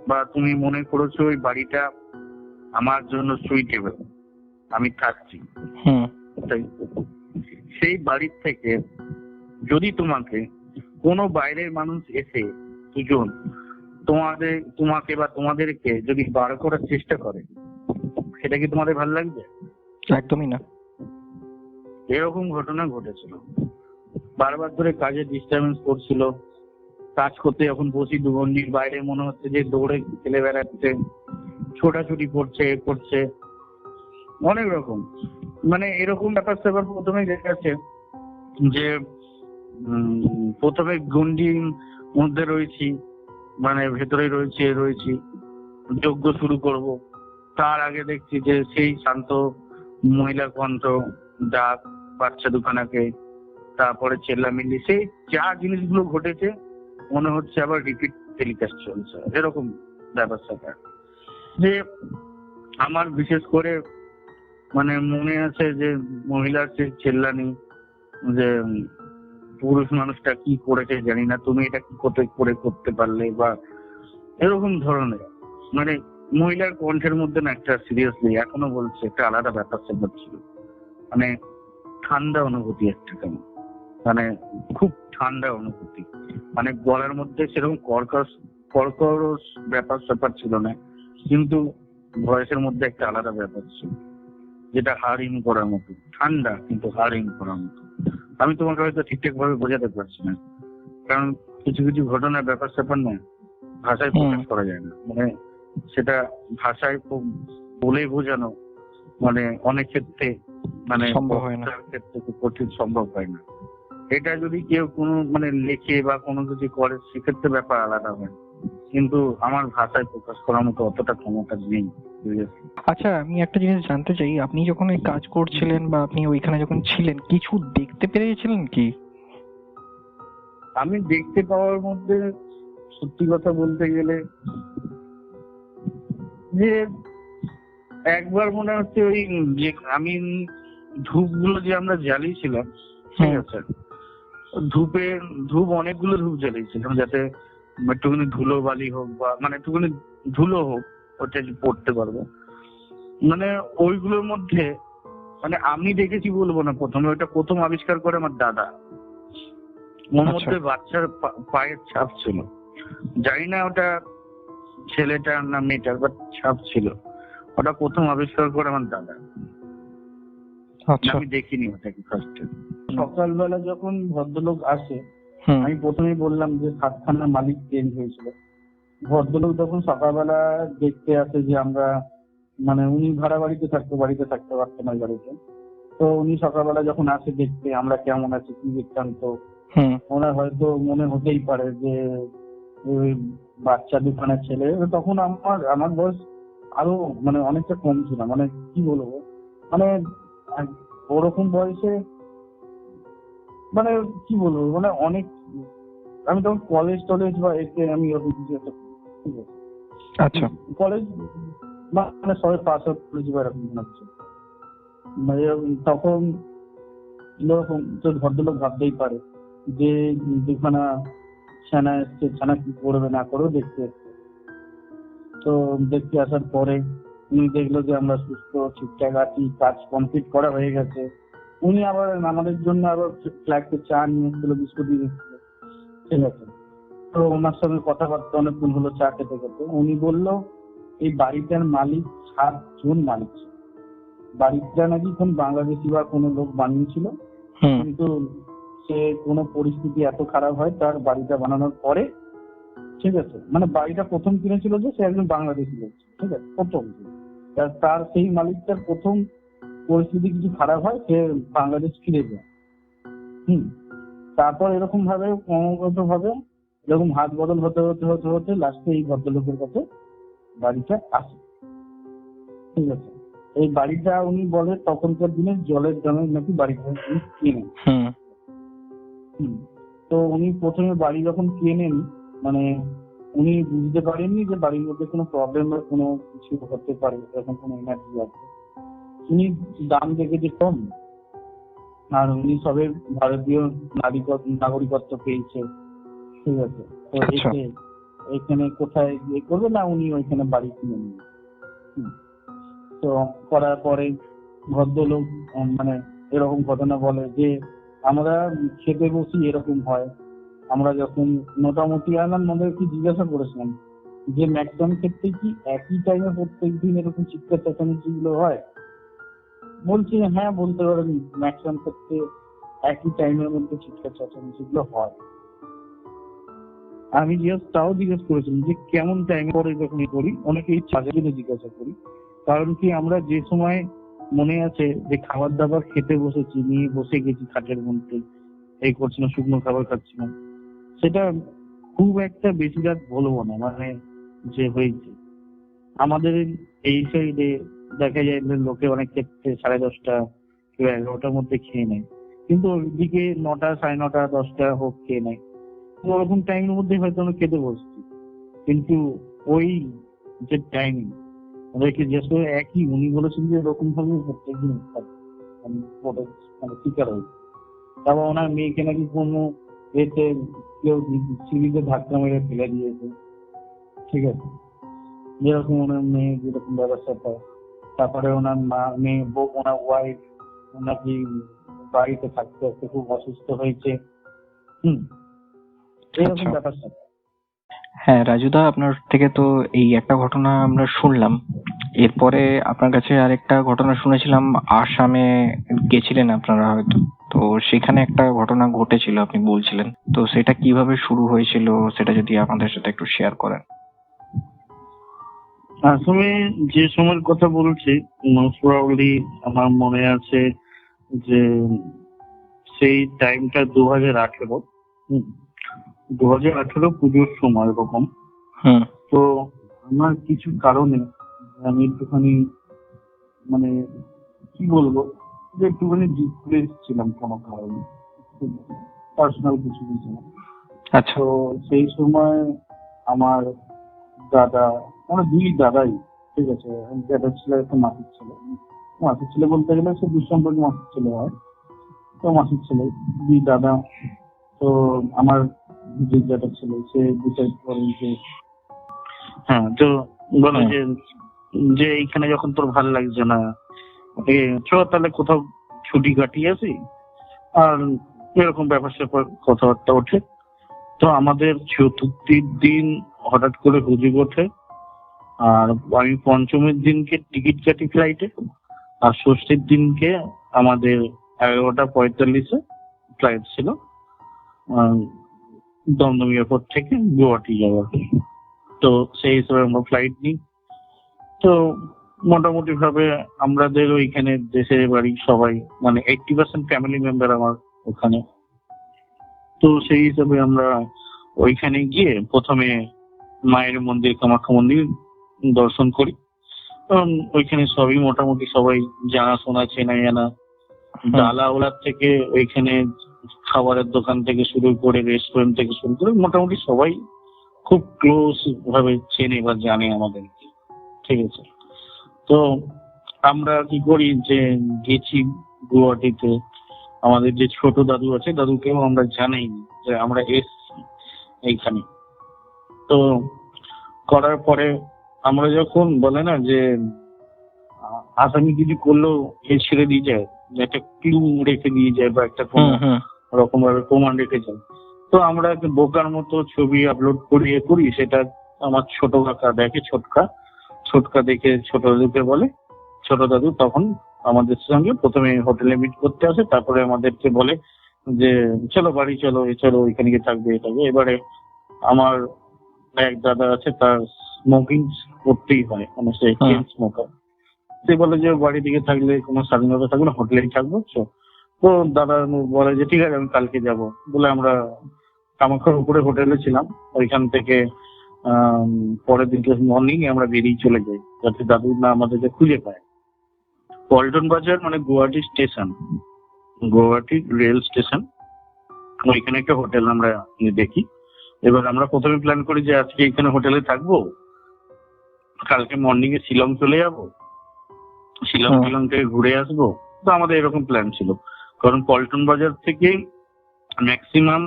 S3: বা তুমি মনে করেছো ওই বাড়িটা আমার জন্য সুইটেবল, আমি থাকছি,
S4: হুম।
S3: তাই সেই বাড়ির থেকে যদি তোমাকে কোনো বাইরের মানুষ এসে দুজন তোমাকে বা তোমাদেরকে যদি বার করার চেষ্টা করে, সেটা কি তোমাদের ভালো লাগবে?
S4: একদমই না।
S3: এরকম ঘটনা ঘটেছিল, বারবার ধরে কাজে ডিস্টার্বেন্স করছিল, কাজ করতে যখন বসি দুঘণ্টির বাইরে মনে হচ্ছে যে দৌড়ে খেলে বেড়াচ্ছে, ছোটাছুটি করছে অনেক রকম, মানে এরকম ব্যাপার স্যাপার প্রথমে দেখাচ্ছে যে প্রথমে গন্ডির মধ্যে রয়েছি, মানে ভেতরে রয়েছি যজ্ঞ শুরু করব, তার আগে দেখছি যে সেই শান্ত মহিলা কণ্ঠ, ডাক, বাচ্চা দুখানাকে, তারপরে চেল্লামিল্লি, সেই যা জিনিসগুলো ঘটেছে মনে হচ্ছে আবার রিপিট টেলিকাস্ট চলছে, এরকম ব্যাপার স্যাপার। যে আমার বিশেষ করে মানে মনে আছে যে মহিলার সে চেল্লানি, যে পুরুষ মানুষটা কি করেছে জানি না, তুমি এটা কি করতে পারলে, বা এরকম ধরনের, মানে মহিলার কণ্ঠের মধ্যে না একটা সিরিয়াসলি এখনো বলছে একটা আলাদা ব্যাপার স্যাপার ছিল, মানে ঠান্ডা অনুভূতি একটা, কেমন মানে খুব ঠান্ডা অনুভূতি, মানে গলার মধ্যে সেরকম কর্কশ ব্যাপার স্যাপার ছিল না, কিন্তু ভয়েসের মধ্যে একটা আলাদা ব্যাপার ছিল, যেটা হাড়িং করার মতো, ঠান্ডা কিন্তু হাড়িং করার মতো। আমি তোমাকে হয়তো ঠিকঠাক ভাবে বোঝাতে পারছি না, কারণ কিছু কিছু ঘটনার ব্যাপার স্যাপার না ভাষায় প্রকাশ করা যায় না, মানে সেটা ভাষায় বলে বোঝানো মানে অনেক ক্ষেত্রে মানে
S4: সম্ভব হয় না।
S3: ক্ষেত্রে খুব কঠিন, সম্ভব হয় না। এটা যদি কেউ কোনো মানে লেখে বা কোনো কিছু করে সেক্ষেত্রে ব্যাপার আলাদা হয়, কিন্তু আমার ভাষায় প্রকাশ করার মতো অতটা ক্ষমতা নেই।
S4: আচ্ছা, আমি একটা জিনিস জানতে চাই, আপনি যখন ওই কাজ করছিলেন বা আপনি ওইখানে যখন ছিলেন, কিছু দেখতে পেরেছিলেন কি?
S3: আমি দেখতে পাওয়ার মধ্যে সত্যি কথা বলতে গেলে যে একবার মনে হচ্ছে ওই যে আমি ধূপগুলো যে আমরা জ্বালিয়েছিলাম, ঠিক আছে, ধূপ অনেকগুলো ধূপ জ্বালিয়েছিলাম যাতে একটুখানি ধুলো বালি হোক বা মানে একটুখানি ধুলো হোক, ওটা পড়তে পারবো, মানে ওইগুলোর মধ্যে মানে আমি দেখেছি বলবো না, প্রথমে ওটা প্রথম আবিষ্কার করে আমার দাদা, ওর মধ্যে বাচ্চার পায়ের ছাপ ছিল, জানি না ওটা ছেলেটার না মেয়েটার, বাট ছাপ ছিল, ওটা প্রথম আবিষ্কার করে আমার দাদা। আমি দেখিনি ওটাকে ফার্স্টে। সকালবেলা যখন ভদ্রলোক আসে, আমি প্রথমেই বললাম যে 7খানা মালিক চেঞ্জ হয়েছিল, ভদ্রলোক যখন সকালবেলা দেখতে আসে যে আমরা মানে উনি ভাড়া বাড়িতে থাকতে পারতেন ওই বাড়িতে, তো উনি সকালবেলা যখন আসে দেখতে আমরা কেমন আছি কি বৃত্তান্ত, ওনার হয়তো মনে হতেই পারে যে ওই বাচ্চা দুখানের ছেলে, তখন আমার বয়স আরো মানে অনেকটা কম ছিল, মানে কি বলবো, মানে ওরকম বয়সে মানে কি বলবো, মানে অনেক, আমি তখন কলেজ টলেজ বা এতে আমি ওরকম কিছু একটা, ঠিক আছে, আচ্ছা কলেজ মানে সবাই পাস আউট করেছি বা এরকম মনে হচ্ছে, মানে তখন এরকম তো ভদ্রলোক ভাবতেই পারে যে দুখানা ছানা এসছে, ছানা কি করবে না করবে দেখতে এসছে। তো দেখতে আসার পরে উনি দেখলো যে আমরা সুস্থ ঠিকঠাক আছি, কাজ কমপ্লিট করা হয়ে গেছে, উনি আবার আমাদের জন্য আবার ফ্ল্যাটে চা নিয়ে এসেছিল, বিস্কুট নিয়ে এসেছিল, ঠিক আছে। তো ওনার সঙ্গে কথাবার্তা অনেকক্ষণ হলো চা খেতে খেতে, উনি বললো এই বাড়িটার মালিক 7 জন মালিক, বাড়িটা নাকি কোন বাংলাদেশি বা কোনো লোক বানিয়েছিল, কিন্তু সে কোনো পরিস্থিতি এত খারাপ হয় তার বাড়িটা বানানোর পরে, ঠিক আছে, মানে বাড়িটা প্রথম কিনেছিল যে সে একজন বাংলাদেশি লোক, ঠিক আছে, প্রথম তার সেই মালিকটার প্রথম পরিস্থিতি কিছু খারাপ হয়, সে বাংলাদেশ ফিরে যায়। তারপর এরকম ভাবে ক্রমাগত ভাবে এরকম হাত বদল হতে হতে হতে হতে লাস্টে এই ভদ্রলোকের কাছে বাড়িটা আসে, ঠিক আছে। এই বাড়িটা উনি বলে তখনকার দিনে জলের দামে নাকি বাড়িটা উনি কেনেন। তো উনি প্রথমে বাড়ি যখন কেনেন মানে উনি বুঝতে পারেননি যে বাড়ির মধ্যে কোনো প্রবলেম বা কোনো কিছু হতে পারে, এরকম কোনো এনার্জি আছে। উনি দাম দেখে কম, আর উনি সবে ভারতীয় নাগরিকত্ব পেয়েছে, ঠিক আছে। তো এসে এখানে কোথায় ইয়ে করবে না, উনি ওইখানে বাড়ি কিনে নেবেন। তো করার পরে ভদ্রলোক মানে এরকম ঘটনা বলে যে আমরা খেতে বসি এরকম হয়, আমরা যখন মোটামুটি আমাদেরকে জিজ্ঞাসা করেছিলাম যে ম্যাক্সিমাম ক্ষেত্রে কি একই টাইমে প্রত্যেক দিন এরকম চিৎকার চেঁচামেচি গুলো হয়? বলছি হ্যাঁ বলতে পারেন, ম্যাক্সিমাম ক্ষেত্রে একই টাইমের মধ্যে চিৎকার চেঁচামেচি গুলো হয়। আমি তাও জিজ্ঞেস করেছিলাম যে কেমন টাইমে পরে যখন করি, অনেকেই চাষের জন্য জিজ্ঞাসা করি, কারণ কি আমরা যে সময় মনে আছে যে খাবার দাবার খেতে বসেছি, নিয়ে বসে গেছি খাটের মধ্যে, এই করছি না, শুকনো খাবার খাচ্ছিলাম, সেটা খুব একটা বেশি রাত বলবো না, মানে যে হয়েছে আমাদের এই সাইডে দেখা যায় লোকে অনেক ক্ষেত্রে 10:30 কেউ 11টার মধ্যে খেয়ে নেয়, কিন্তু ওইদিকে 9টা 9:30 10টা হোক খেয়ে নেয়। ওরকম টাইমের মধ্যে হয়তো আমরা খেতে বসছি, কিন্তু ওই যে টাইমিং ওদেরকে যে একই উনি বলেছেন যে এরকম ভাবে প্রত্যেকদিন মানে শিকার হয়েছে। তারপর ওনার মেয়েকে নাকি কোনো এতে কেউ সিঁড়িতে ধাক্কা মেরে ফেলে দিয়েছে, ঠিক আছে, যেরকম ওনার মেয়ে যেরকম ব্যবস্থা পায়। তারপরে ওনার মেয়ে ওনার ওয়াইফ নাকি বাড়িতে থাকতে থাকতে খুব অসুস্থ হয়েছে। এরকম ব্যাপারটা।
S4: হ্যাঁ রাজুদা, আপনার থেকে তো এই একটা ঘটনা আমরা শুনলাম, এরপরে আপনার কাছে আরেকটা ঘটনা শুনেছিলাম, আসামে গেছিলেন আপনারা হয়তো, তো সেখানে একটা ঘটনা ঘটেছিল আপনি বলছিলেন, তো সেটা কিভাবে শুরু হয়েছিল সেটা যদি আমাদের সাথে একটু শেয়ার করেন।
S3: আসলে যে সময়ের কথা বলছি মোস্ট প্রবাবলি আমার মনে আছে যে সেই টাইমটা 2018 পুজোর সময় এরকম। তো আমার কিছু কারণে আমি একটুখানি মানে কি বলবো যে একটুখানি ডিপ্রেস ছিলাম কোনো কারণে, পার্সোনাল কিছু ছিলাম।
S4: আচ্ছা।
S3: তো সেই সময় আমার দাদা, মানে দুই দাদাই, ঠিক আছে, দাদার ছেলে একটা মাসির ছেলে বলতে গেলে সে দুঃসম্পর্কে মাসির ছেলে হয়, তো মাসির ছেলে দুই দাদা। তো আমার যে দাদার ছেলে সে ডিসাইড করে যে হ্যাঁ, তো বলো যে এইখানে যখন তোর ভালো লাগছে না চল তাহলে কোথাও ছুটি কাটিয়ে আসি, আর এরকম ব্যাপার স্যাপার কথাবার্তা ওঠে। তো আমাদের চতুর্থীর দিন হঠাৎ করে হুজুগ ওঠে, আর আমি পঞ্চমীর দিনকে টিকিট কাটি ফ্লাইটে, আর ষষ্ঠীর দিনকে আমাদের 11:45 ফ্লাইট ছিল দমদম এয়ারপোর্ট থেকে গুয়াহাটি যাওয়ার। তো সেই হিসেবে আমরা ফ্লাইট নিই। তো মোটামুটি ভাবে আমাদের ওইখানে দেশের বাড়ি সবাই, মানে 80% ফ্যামিলি মেম্বার আমার ওখানে। তো সেই হিসাবে আমরা ওইখানে গিয়ে প্রথমে মায়ের মন্দির, কামাখ্যা মন্দির দর্শন করি। ওইখানে সবই মোটামুটি সবাই জানাশোনা, চেনা জানা, ডালাওয়ালার থেকে ওইখানে খাবারের দোকান থেকে শুরু করে রেস্টুরেন্ট থেকে শুরু করে মোটামুটি সবাই খুব ক্লোজ ভাবে চেনে বা জানে আমাদেরকে, ঠিক আছে। তো আমরা কি করি যে গেছি গুয়াহাটিতে, আমাদের যে ছোট দাদু আছে দাদুকেও আমরা জানাই যে আমরা এসছি এইখানে। তো করার পরে আমরা যখন বলে না যে আসামি কিছু করলেও এ ছেড়ে দিয়ে যায়, একটা ক্লু রেখে দিয়ে যায় বা একটা কোনো রকম ভাবে প্রমাণ রেখে যায়। তো আমরা একটা বোকার মতো ছবি আপলোড করি, সেটা আমার ছোট কাকা দেখে, ছোটকা দেখে ছোট দাদুকে বলে, ছোট দাদু তখন আমাদের সঙ্গে প্রথমে হোটেলে মিট করতে আসে, তারপরে আমাদেরকে বলে যে চলো বাড়ি চলো, ওইখানে গিয়ে থাকবে এটাকে। এবারে আমার এক দাদা আছে, তার স্মোকিং করতেই হয়, মানে সে চেন স্মোকার। সে বলে যে বাড়ি দিকে থাকলে কোনো স্বাধীনতা থাকবে না, হোটেলেই থাকবো। তো দাদা বলে যে ঠিক আছে আমি কালকে যাব বলে আমরা কামাখ্যার উপরে হোটেলে ছিলাম। ওইখান থেকে পরের দিনকে মর্নিং আমরা বেরিয়ে চলে যাই, যাতে দাদু না আমাদেরকে খুঁজে পায়। পল্টন বাজার মানে Guwahati station, Guwahati rail station, ওইখানে একটা হোটেল আমরা দেখি। এবার আমরা প্রথমে প্ল্যান করি যে আজকে এখানে হোটেলে থাকবো, কালকে মর্নিং এ শিলং চলে যাবো, শিলং থেকে ঘুরে আসবো। তো আমাদের এরকম প্ল্যান ছিল, কারণ পল্টন বাজার থেকে ম্যাক্সিমাম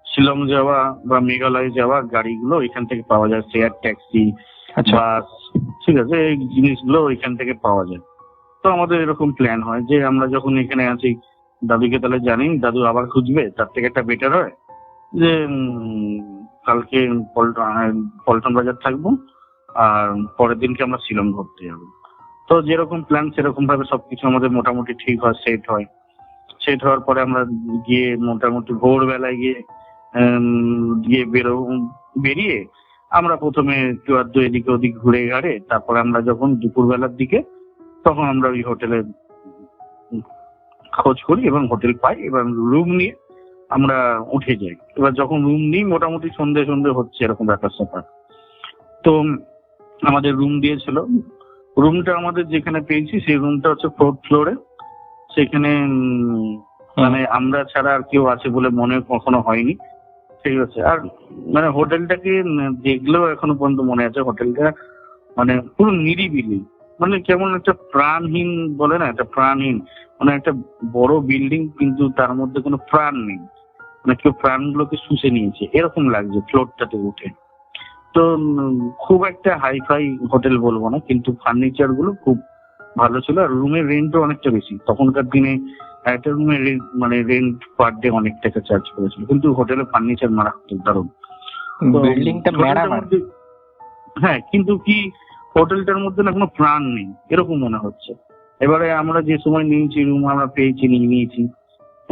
S3: শিলং যাওয়া বা মেঘালয় যাওয়া গাড়িগুলো এখান থেকে পাওয়া যায়, শেয়ার ট্যাক্সি, বাস, ঠিক আছে, এই জিনিসগুলো ওইখান থেকে পাওয়া যায়। তো আমাদের এরকম প্ল্যান হয় যে আমরা যখন এখানে আছি, দাদুকে তাহলে জানি দাদু আবার খুঁজবে, তার থেকে একটা বেটার হয় যে কালকে পল্টন বাজার থাকবো আর পরের দিনকে আমরা শিলং ঘুরতে যাবো। তো যেরকম প্ল্যান সেরকম ভাবে সবকিছু আমাদের মোটামুটি ঠিক হয়, সেট হয়। সেট হওয়ার পরে আমরা গিয়ে মোটামুটি ভোরবেলায় গিয়ে বেরিয়ে আমরা প্রথমে একটু আধটু এদিকে ওদিক ঘুরে ঘাড়ে, তারপরে আমরা যখন দুপুরবেলার দিকে তখন আমরা ওই হোটেলে খোঁজ করি এবং হোটেল পাই, এবার রুম নিয়ে আমরা উঠে যাই। এবার যখন রুম নিই মোটামুটি সন্ধে হচ্ছে এরকম ব্যাপার স্যাপার। তো আমাদের রুম দিয়েছিল, রুমটা আমাদের যেখানে পেয়েছি সেই রুমটা হচ্ছে 4th ফ্লোরে। সেখানে মানে আমরা ছাড়া আর কেউ আছে বলে মনে কখনো হয়নি, ঠিক আছে। আর মানে হোটেলটাকে দেখলেও এখনো পর্যন্ত মনে আছে হোটেলটা মানে পুরো নিরিবিলি, মানে কেমন একটা প্রাণহীন বলে না, একটা প্রাণহীন, মানে একটা বড় বিল্ডিং কিন্তু তার মধ্যে কোনো প্রাণ নেই, মানে কেউ প্রাণগুলোকে শুষে নিয়েছে এরকম লাগছে ফ্লোরটাতে উঠে। তো খুব একটা হাইফাই হোটেল বলবো না, কিন্তু ফার্নিচার গুলো খুব ভালো ছিল। আর রুমের রেন্টও অনেকটা বেশি, তখনকার দিনে একটা রুমের মানে রেন্ট পার ডে অনেক টাকা চার্জ করেছিল, কিন্তু হোটেলে ফার্নিচার মারাত্মক দারুণ। হ্যাঁ, কিন্তু কি হোটেলটার মধ্যে না কোনো প্রাণ নেই এরকম মনে হচ্ছে। এবারে আমরা যে সময় নিয়েছি রুম আমরা পেয়েছি, নিয়েছি।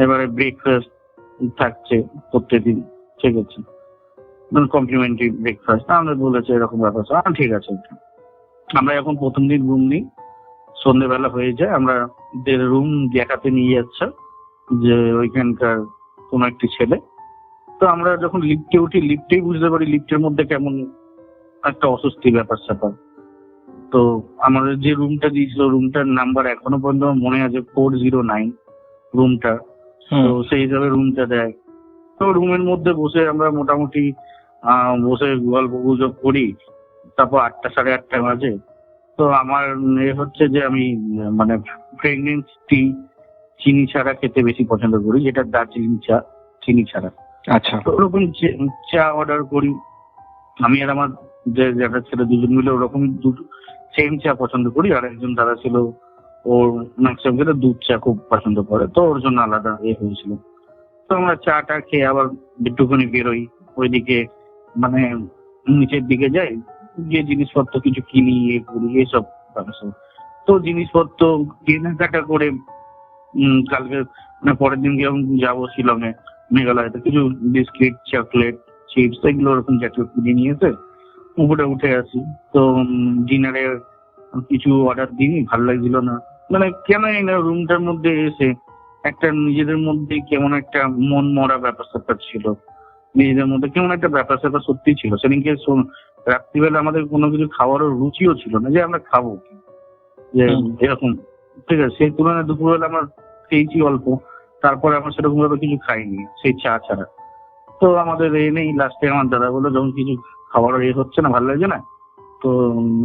S3: এবারে ব্রেকফাস্ট থাকছে প্রত্যেকদিন, ঠিক আছে, কমপ্লিমেন্টারি ব্রেকফাস্ট। আমরা বলেছে এরকম ব্যাপার, ঠিক আছে। আমরা এখন প্রথম দিন রুম নিই, সন্ধ্যেবেলা হয়ে যায়, আমরা রুম দেখাতে নিয়ে যাচ্ছে যে ওইখানকার কোন একটি ছেলে। তো আমরা যখন লিফটে উঠি, লিফটেই বুঝতে পারি লিফটের মধ্যে কেমন একটা অস্বস্তি ব্যাপার স্যাপার। তো আমাদের যে রুমটা দিয়েছিল রুমটার নাম্বার এখনো পর্যন্ত মনে আছে 409 রুমটা। তো সেই হিসাবে রুমটা দেয়। তো রুমের মধ্যে বসে আমরা মোটামুটি বসে গল্প গুজব করি, তারপর 8টা সাড়ে 8টা বাজে। তো আমার হচ্ছে যে আমি মানে প্রেগনেন্সি চিনি ছাড়া খেতে বেশি পছন্দ করি, যেটা দার্জিলিং চা, চিনি ছাড়া।
S4: আচ্ছা,
S3: ওরকম চা অর্ডার করি আমি আর আমার যে যেটা ছিল, দুজন মিলে ওরকম সেম চা পছন্দ করি। আর একজন দাদা ছিল ওর ম্যাক্সিমাম দুধ চা খুব পছন্দ করে, তো ওর জন্য আলাদা হয়েছিল। তো আমরা চাটা খেয়ে আবার একটুখানি বেরোই, ওইদিকে মানে নিচের দিকে যাই, যে জিনিসপত্র কিছু কিনি করি এইসব ব্যবসা। তো জিনিসপত্র কেনাকাটা করে কালকে মানে পরের দিন যখন যাবো শিলংয়ে মেঘালয়তে কিছু বিস্কিট, চকলেট, চিপস এগুলো ওরকম জাতীয় কিনে নিয়ে এসে উপরে উঠে আসি। তো ডিনারে কিছু অর্ডার দিই, ভালো লাগছিল না, মানে কেন না রুমটার মধ্যে এসে একটা নিজেদের মধ্যে কেমন একটা মন মরা ব্যাপার স্যাপার ছিল, নিজেদের মধ্যে কেমন একটা ব্যাপার স্যাপার সত্যি ছিল। সেদিনকে রাত্রিবেলা আমাদের কোনো কিছু খাওয়ারও রুচিও ছিল না যে আমরা খাবো যে এরকম, ঠিক আছে। সেই তুলনায় দুপুরবেলা আমরা খেয়েছি অল্প, তারপরে আমরা সেরকম ভাবে কিছু খাইনি সেই চা ছাড়া। তো আমাদের নেই, লাস্টে আমার দাদা বললো যখন কিছু খাবার হচ্ছে না, ভালো লাগছে না, তো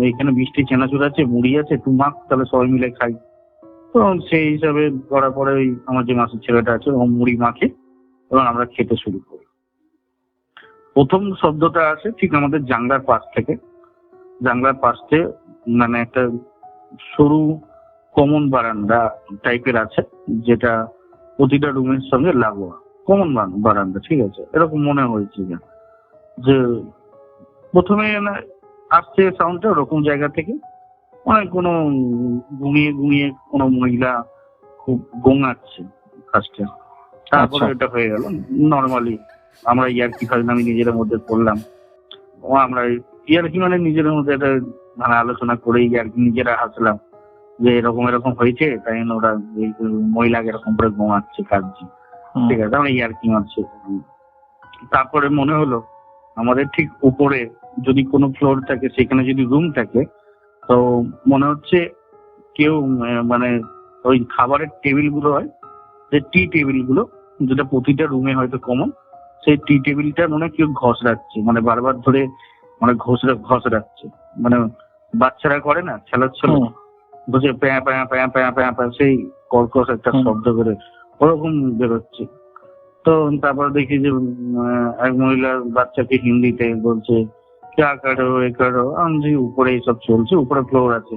S3: এইখানে বৃষ্টি চেনাচুর আছে, মুড়ি আছে, তুই মাখ, তাহলে সবাই মিলে খাই। তো সেই হিসাবে করার পরে ওই আমার যে মাসের ছেলেটা আছে ও মুড়ি মাখে এবং আমরা খেতে শুরু করি। প্রথম শব্দটা আসে ঠিক আমাদের জানলার পাশ থেকে, জানলার পাশ থেকে মানে একটা সরু কমন বারান্দা টাইপের আছে, যেটা প্রতিটা রুমের সঙ্গে লাগোয়া কমন বারান্দা, ঠিক আছে। এরকম মনে হয়েছে যে প্রথমে আসছে সাউন্ডটা ওরকম জায়গা থেকে, মানে কোনো ঘুমিয়ে কোনো মহিলা খুব গোঙাচ্ছে ফার্স্টে। তারপরে এটা হয়ে গেল নর্মালি আমরা ইয়ার্কি ফাজলামি নিজের মধ্যে করলাম। আমরা ইয়ার্কি মানে নিজের মধ্যে একটা মানে আলোচনা করে ইয়ার্কি নিজেরা হাসলাম যে এরকম হয়েছে, তাই ওরা মহিলাকে এরকম করে ঘুমাচ্ছে কাঁদছে, ঠিক আছে, আমরা ইয়ার্কি মারছি। তারপরে মনে হলো আমাদের ঠিক উপরে যদি কোনো ফ্লোর থাকে, সেখানে যদি রুম থাকে, তো মনে হচ্ছে কেউ মানে ওই খাবারের টেবিল গুলো হয়, যে টি টেবিল গুলো যেটা প্রতিটা রুমে হয়তো কমন, সেই টি টেবিলটা মনে হয় কেউ ঘষড়াচ্ছে, মানে বারবার ধরে মানে ঘষড়াচ্ছে, মানে বাচ্চারা করে না খেলাচ্ছিল, বসে প্যাঁ প্যাঁ প্যাঁ প্যাঁ প্যাঁ প্যাঁ সেই কর্কশ একটা শব্দ করে ওরকম বেরোচ্ছে। তো তারপর দেখি যে এক মহিলা বাচ্চাকে হিন্দিতে বলছে ক্যা কারো এ কারো, আমি যে উপরে এইসব চলছে, উপরে ফ্লোর আছে,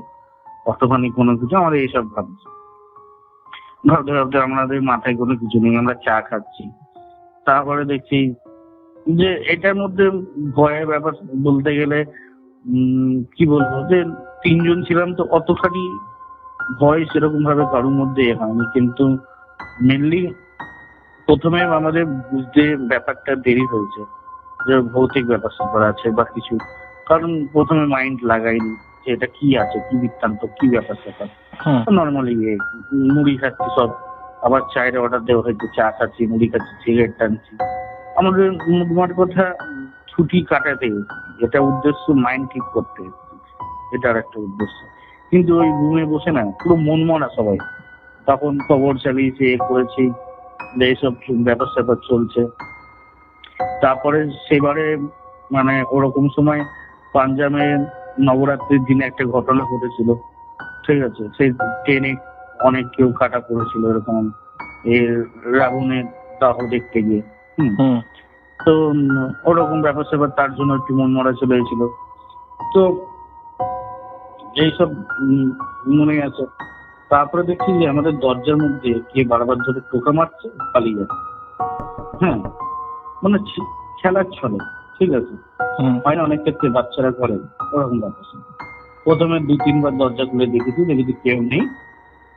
S3: কতখানি কোনো কিছু আমাদের এইসব ভাবতে ভাবতে আমাদের মাথায় কোনো কিছু নেই, আমরা চা খাচ্ছি। তারপরে দেখছি যে এটার মধ্যে ভয়ের ব্যাপার বলতে গেলে কি বলবো, যে তিনজন ছিলাম তো অতখানি ভয় সেরকম ভাবে কারোর মধ্যে হয়নি, কিন্তু মেনলি প্রথমে আমাদের বুঝতে ব্যাপারটা দেরি হয়েছে যে ভৌতিক ব্যাপার স্যাপার আছে বা কিছু, কারণ প্রথমে মাইন্ড লাগাইনি যে এটা কি আছে, কি বৃত্তান্ত, কি ব্যাপার স্যাপার। নর্মালি মুড়ি খাচ্ছি সব, আবার চায়ের অর্ডার দেওয়া হয়েছে, চা খাচ্ছি, মুড়ি খাচ্ছি, সিগারেট টানছি, আমাদের মোট কথা ছুটি কাটাতে, এটা উদ্দেশ্য মাইন্ড ঠিক করতে, এটা আর একটা উদ্দেশ্য। কিন্তু ওই রুমে বসে না পুরো মনমরা সবাই, তখন খবর চালিয়েছে, করেছি, এইসব ব্যাপার স্যাপার চলছে। তারপরে সেবারে মানে ওরকম সময় পাঞ্জাবে নবরাত্রির দিনে একটা ঘটনা ঘটেছিল, ঠিক আছে, সেই ট্রেনে অনেক কেউ কাটা পড়েছিল এরকম রাবণের দাহ দেখতে গিয়ে। তো ওরকম ব্যাপার স্যাপার, তার জন্য একটু মন মরা চলে গেছিল। তো এইসব মনে আছে। তারপরে দেখছি যে আমাদের দরজার মধ্যে কে বারবার ধরে টোকা মারছে, পালিয়ে যাচ্ছে। হ্যাঁ, মানে খেলার ছলে, ঠিক আছে, হয় না অনেক ক্ষেত্রে বাচ্চারা করে ওরকম ব্যাপার। প্রথমে 2-3 বার দরজা খুলে দেখেছি কেউ নেই,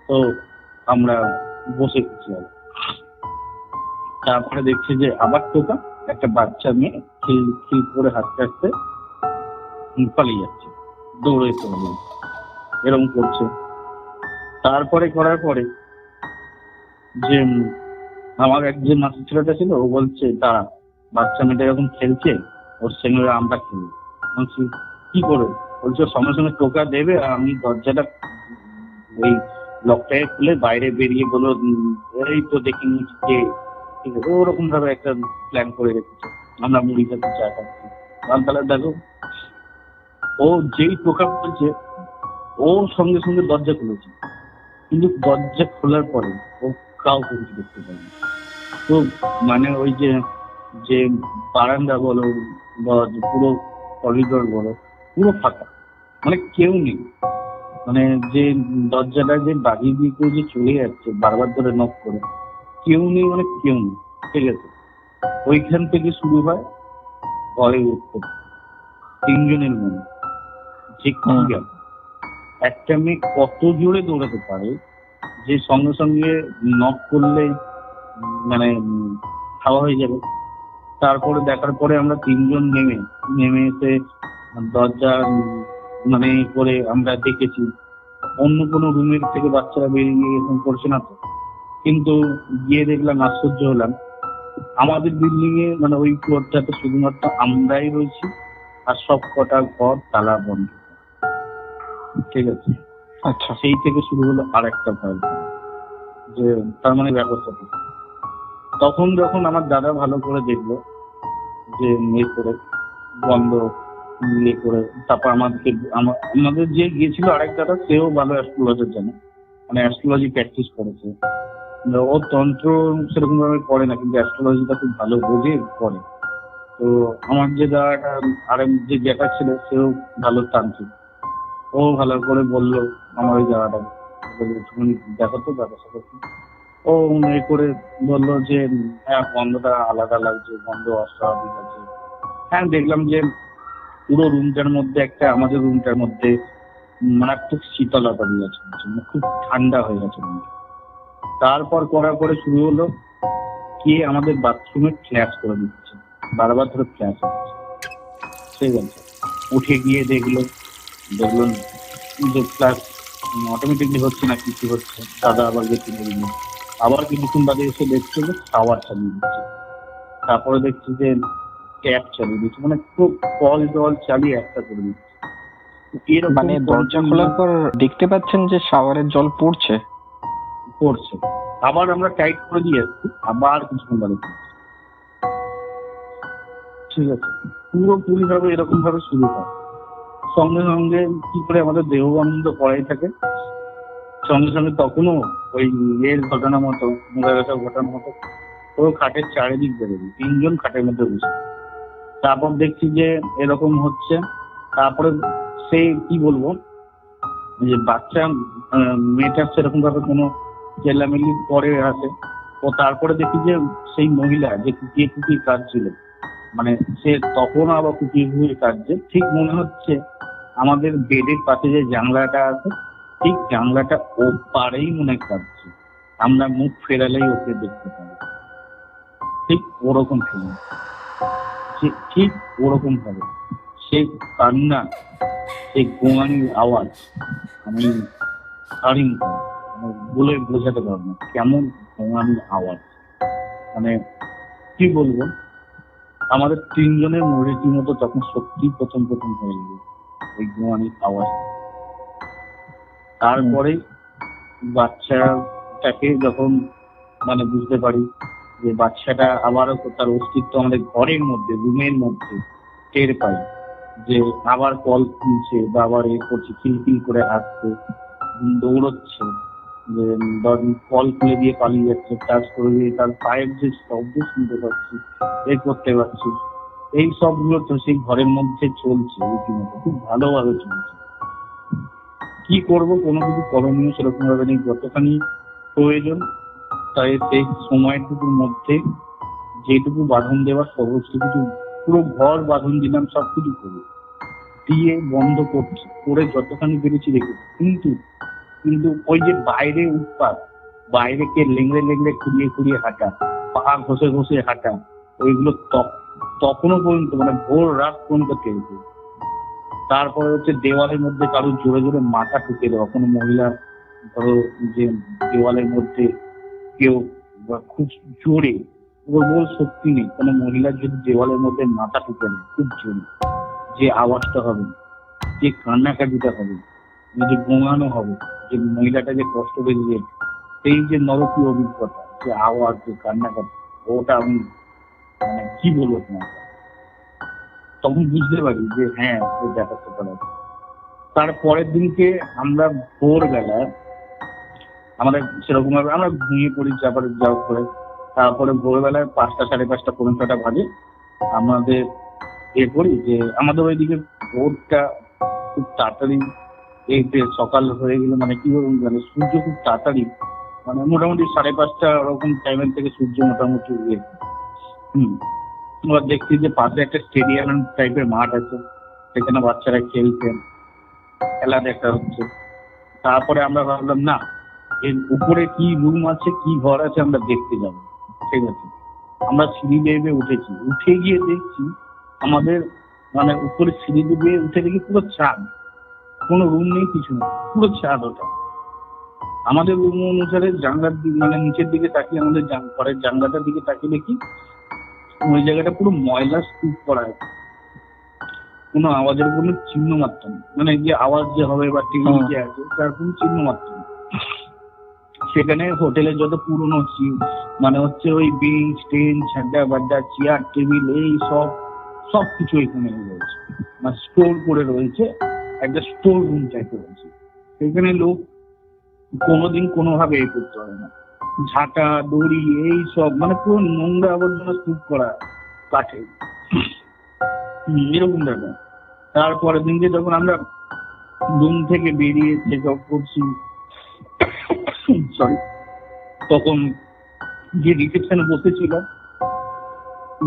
S3: তো আমরা বসে গেছি। তারপরে দেখছি যে আবার টোকা, একটা বাচ্চা মেয়ে খিল করে হাসতে হাসতে পালিয়ে যাচ্ছে, দৌড়ে চলে এরকম করছে। তারপরে করার পরে যে আমার এক যে মাসির ছেলেটা ছিল, ও বলছে তারা বাচ্চা মেয়েটা এরকম খেলছে, ওর সঙ্গে আমরা খেলি। বলছি কি করে? বলছে সঙ্গে সঙ্গে টোকা দেবে, আর আমি দরজাটা ওই লকটাকে খুলে বাইরে বেরিয়ে বলো এই তো দেখিনি কে, ঠিক আছে, ওরকম ভাবে একটা প্ল্যান করে রেখেছে। আমরা মুড়ি খাচ্ছি, চা খাচ্ছি, তাহলে দেখো ও যেই টোকা বলছে ও সঙ্গে সঙ্গে দরজা খুলেছে, কিন্তু দরজা খোলার পরে ও কাউকে কিছু দেখতে পায়নি। তো মানে ওই যে বারান্দা বলো বা পুরো করিডোর বলো, পুরো ফাঁকা, মানে কেউ নেই। মানে যে দরজাটা যে বাগিয়ে দিয়ে কেউ যে চলে যাচ্ছে বারবার ধরে নক করে, কেউ নেই, মানে কেউ নেই, ঠিক আছে। ওইখান থেকে শুরু হয় ভয়ে উঠতে, তিনজনের মনে যে কি গেল। একটা মেয়ে কত জোরে দৌড়াতে পারে যে সঙ্গে সঙ্গে নক করলে মানে হাওয়া হয়ে যাবে। তারপরে দেখার পরে আমরা তিনজন নেমে এসে দরজা মানে করে আমরা দেখেছি অন্য কোনো রুমের থেকে বাচ্চারা বেরিয়ে এরকম করছে না তো, কিন্তু গিয়ে দেখলাম, আশ্চর্য হলাম, আমাদের বিল্ডিং এ মানে ওই ফ্লোরটাতে শুধুমাত্র আমরাই রয়েছি, আর সব কটা ঘর তালা বন্ধ, ঠিক আছে। আচ্ছা, সেই থেকে শুরু হলো আর একটা ভয়, যে তার মানে ব্যবস্থা কি। তখন যখন আমার দাদা ভালো করে দেখলো যে মেয়ে করে বন্ধ ইয়ে করে, তারপর আমাদের যে গিয়েছিল আরেক দাদা, সেও ভালো অ্যাস্ট্রোলজার জানে, মানে অ্যাস্ট্রোলজি প্র্যাকটিস করেছে। ও তন্ত্র সেরকম ভাবে পড়ে না, কিন্তু অ্যাস্ট্রোলজিটা খুব ভালো বোঝে পড়ে। তো আমার যে দাদাটা আর যে জ্যাঠা ছিল, সেও ভালো তান্ত্রিক, ও ভালো করে বললো আমার ওই জায়গাটা তুমি দেখো তো ব্যবস্থা করছি। ও এ করে বললো যে হ্যাঁ গন্ধটা আলাদা লাগছে, গন্ধ অস্বাভাবিক আছে। হ্যাঁ, দেখলাম যে পুরো রুমটার মধ্যে একটা, আমাদের রুমটার মধ্যে মারাত্মক শীতলতা দিয়েছে, মানে খুব ঠান্ডা হয়ে গেছে রুমটা। তারপর করার পরে শুরু হলো কে আমাদের বাথরুমে ফ্ল্যাশ করে দিচ্ছে, বারবার ধরে ফ্ল্যাশ হচ্ছে, ঠিক আছে। উঠে গিয়ে দেখলো যে ফ্ল্যাশ অটোমেটিকলি হচ্ছে না, কিছু হচ্ছে। দাদা আবার গেছে, আবার কিছুক্ষণ বাদে এসে দেখছে যে শাওয়ার চালিয়ে দিচ্ছে। তারপরে দেখছি যে ট্যাপ চালিয়ে দিচ্ছে, মানে খুব কল জল চালিয়ে একটা করে দিচ্ছে। এরকম
S4: মানে দরজা খোলার পর দেখতে পাচ্ছেন যে শাওয়ারের জল পড়ছে?
S3: পড়ছে, আবার আমরা টাইট করে দিয়ে আসছি, আবার কিছুক্ষণ বাদে পড়ছে। ঠিক আছে, পুরোপুরি ভাবে এরকম ভাবে শুরু হয়। সঙ্গে সঙ্গে কি করে আমাদের দেহ বন্ধ করাই থাকে, সঙ্গে সঙ্গে তখনও ওই এর ঘটনা মতো, মোবাইলের ঘটনা মতো পুরো খাটের চারিদিক বেরোবে, 3 জন খাটের মধ্যে বসে। তারপর দেখছি যে এরকম হচ্ছে, তারপরে সে কি বলবো যে বাচ্চা মেয়েটা সেরকম ভাবে কোনো চেল্লামিল্লি পরে আসে। ও তারপরে দেখি যে সেই মহিলা যে কুকিয়ে কুকিয়ে কাঁদছিল, মানে সে তখন আবার কুকিয়ে কুকিয়ে কাঁদছে, ঠিক মনে হচ্ছে আমাদের বেডের পাশে যে জানলাটা আছে ঠিক জানলাটা ও পারেই মনে হয় কাঁদছে, আমরা মুখ ফেরালেই ওকে দেখতে পাই, ঠিক ওরকম ফিলিং, ঠিক ওরকম ভাবে সেই কান্না, সেই গোঙানির আওয়াজ আমি হারিং বলে বোঝাতে পারবো না কেমন গোঙানির আওয়াজ। মানে কি বলবো, আমাদের 3 জনের রীতিমতো তখন সত্যি প্রথম হয়ে গেল ওই গোঙানির আওয়াজ। তারপরে বাচ্চাটাকে যখন মানে বুঝতে পারি যে বাচ্চাটা আবারও তার অস্তিত্ব আমাদের ঘরের মধ্যে, রুমের মধ্যে টের পাই, যে আবার কল খুলছে বা আবার এ করছে, খিলখিল করে আসছে, দৌড়চ্ছে, যে কল খুলে দিয়ে পালিয়ে যাচ্ছে, টাচ করে দিয়ে তার পায়ের যে শব্দ শুনতে পাচ্ছি, এ করতে পারছি, এই সবগুলো তো সেই ঘরের মধ্যে চলছে, রীতিমতো খুব ভালোভাবে চলছে। কি করব, কোনো কিছু করণীয় সেরকম ভাবে নেই, যতখানি প্রয়োজন তাই সেই সময়টুকুর মধ্যে যেটুকু বাঁধন দেওয়ার সমস্ত কিছু, পুরো ঘর বাঁধন দিলাম, সবকিছু করে দিয়ে বন্ধ করছি, করে যতখানি পেরেছি রেখেছি। কিন্তু ওই যে বাইরে উৎপাত, বাইরেকে লেংড়ে লেংড়ে খুঁড়িয়ে হাঁটা, পা ঘষে ঘষে হাঁটা, ওইগুলো তখনও পর্যন্ত মানে ভোর রাত পর্যন্ত চলছে। তারপরে হচ্ছে দেওয়ালের মধ্যে কারো জোরে জোরে মাথা ঠুকে দেওয়া, কোনো মহিলা ধরো যে দেওয়ালের মধ্যে কেউ খুব জোরে, ওর শক্তি নেই, কোনো মহিলার যদি দেওয়ালের মধ্যে মাথা ঠুকে নেয় খুব জোরে, যে আওয়াজটা হবে, যে কান্নাকাটিটা হবে, যে গোঙানো হবে, যে মহিলাটা যে কষ্ট পেয়েছে, সেই যে নরকীয় অভিজ্ঞতা, যে আওয়াজ, যে কান্নাকাটি, ওটা আমি মানে কি বলবো তোমার, তখন বুঝতে পারি যে হ্যাঁ এই ব্যাপারটা আছে। তারপরের দিনকে আমরা ভোরবেলা আমাদের সেরকম ভাবে আমরা ঘুমিয়ে পড়ি, তারপরে যাওয়ার পরে তারপরে ভোরবেলায় 5টা 5:30 পর্যন্ত বাজে আমাদের করি যে আমাদের ওইদিকে ভোরটা খুব তাড়াতাড়ি, এই সকাল হয়ে গেলে মানে কি বলুন, মানে সূর্য খুব তাড়াতাড়ি, মানে মোটামুটি 5:30 ওরকম টাইমের থেকে সূর্য মোটামুটি এবার দেখছি যে পাশে একটা স্টেডিয়াম টাইপের মাঠ আছে, সেখানে বাচ্চারা খেলছেন, খেলা দেখা হচ্ছে। তারপরে আমরা ভাবলাম না, এর উপরে কি রুম আছে, কি ঘর আছে আমরা দেখতে যাবো। ঠিক আছে, আমরা সিঁড়ি বেয়ে উঠেছি, উঠে গিয়ে দেখছি আমাদের মানে উপরে সিঁড়ি বেয়ে উঠে দেখি পুরো ছাদ, কোনো রুম নেই, কিছু নেই, পুরো ছাদ ওটা। আমাদের রুম অনুসারে জানলার দিকে মানে নিচের দিকে তাকিয়ে, আমাদের ঘরের জানলাটার দিকে তাকিয়ে দেখি ওই জায়গাটা পুরো ময়লা স্তূপ করা আছে, কোনো আওয়াজের কোনো চিহ্ন মাত্র নেই, মানে যে আওয়াজ যে হবে বা টিভি যে আছে তার কোনো চিহ্ন মাত্র নেই। সেখানে হোটেলের যত পুরনো মানে হচ্ছে ওই বেঞ্চ টেঞ্চ, ঝাড্ডা বাড্ডা, চেয়ার টেবিল, এই সব কিছু এখানে রয়েছে, মানে স্টোর করে রয়েছে, একটা স্টোর রুম টাইপের রয়েছে। সেখানে লোক কোনোদিন কোনোভাবে এ করতে পারে না, ঝাঁটা দড়ি এই সব মানে পুরো নোংরা আবর্জনা স্তূপ করা কাঠে, এরকম ব্যাপার। তারপরের দিনকে যখন আমরা রুম থেকে বেরিয়ে চেক আউট করছি, সরি, তখন যে রিসেপশনে বসেছিল,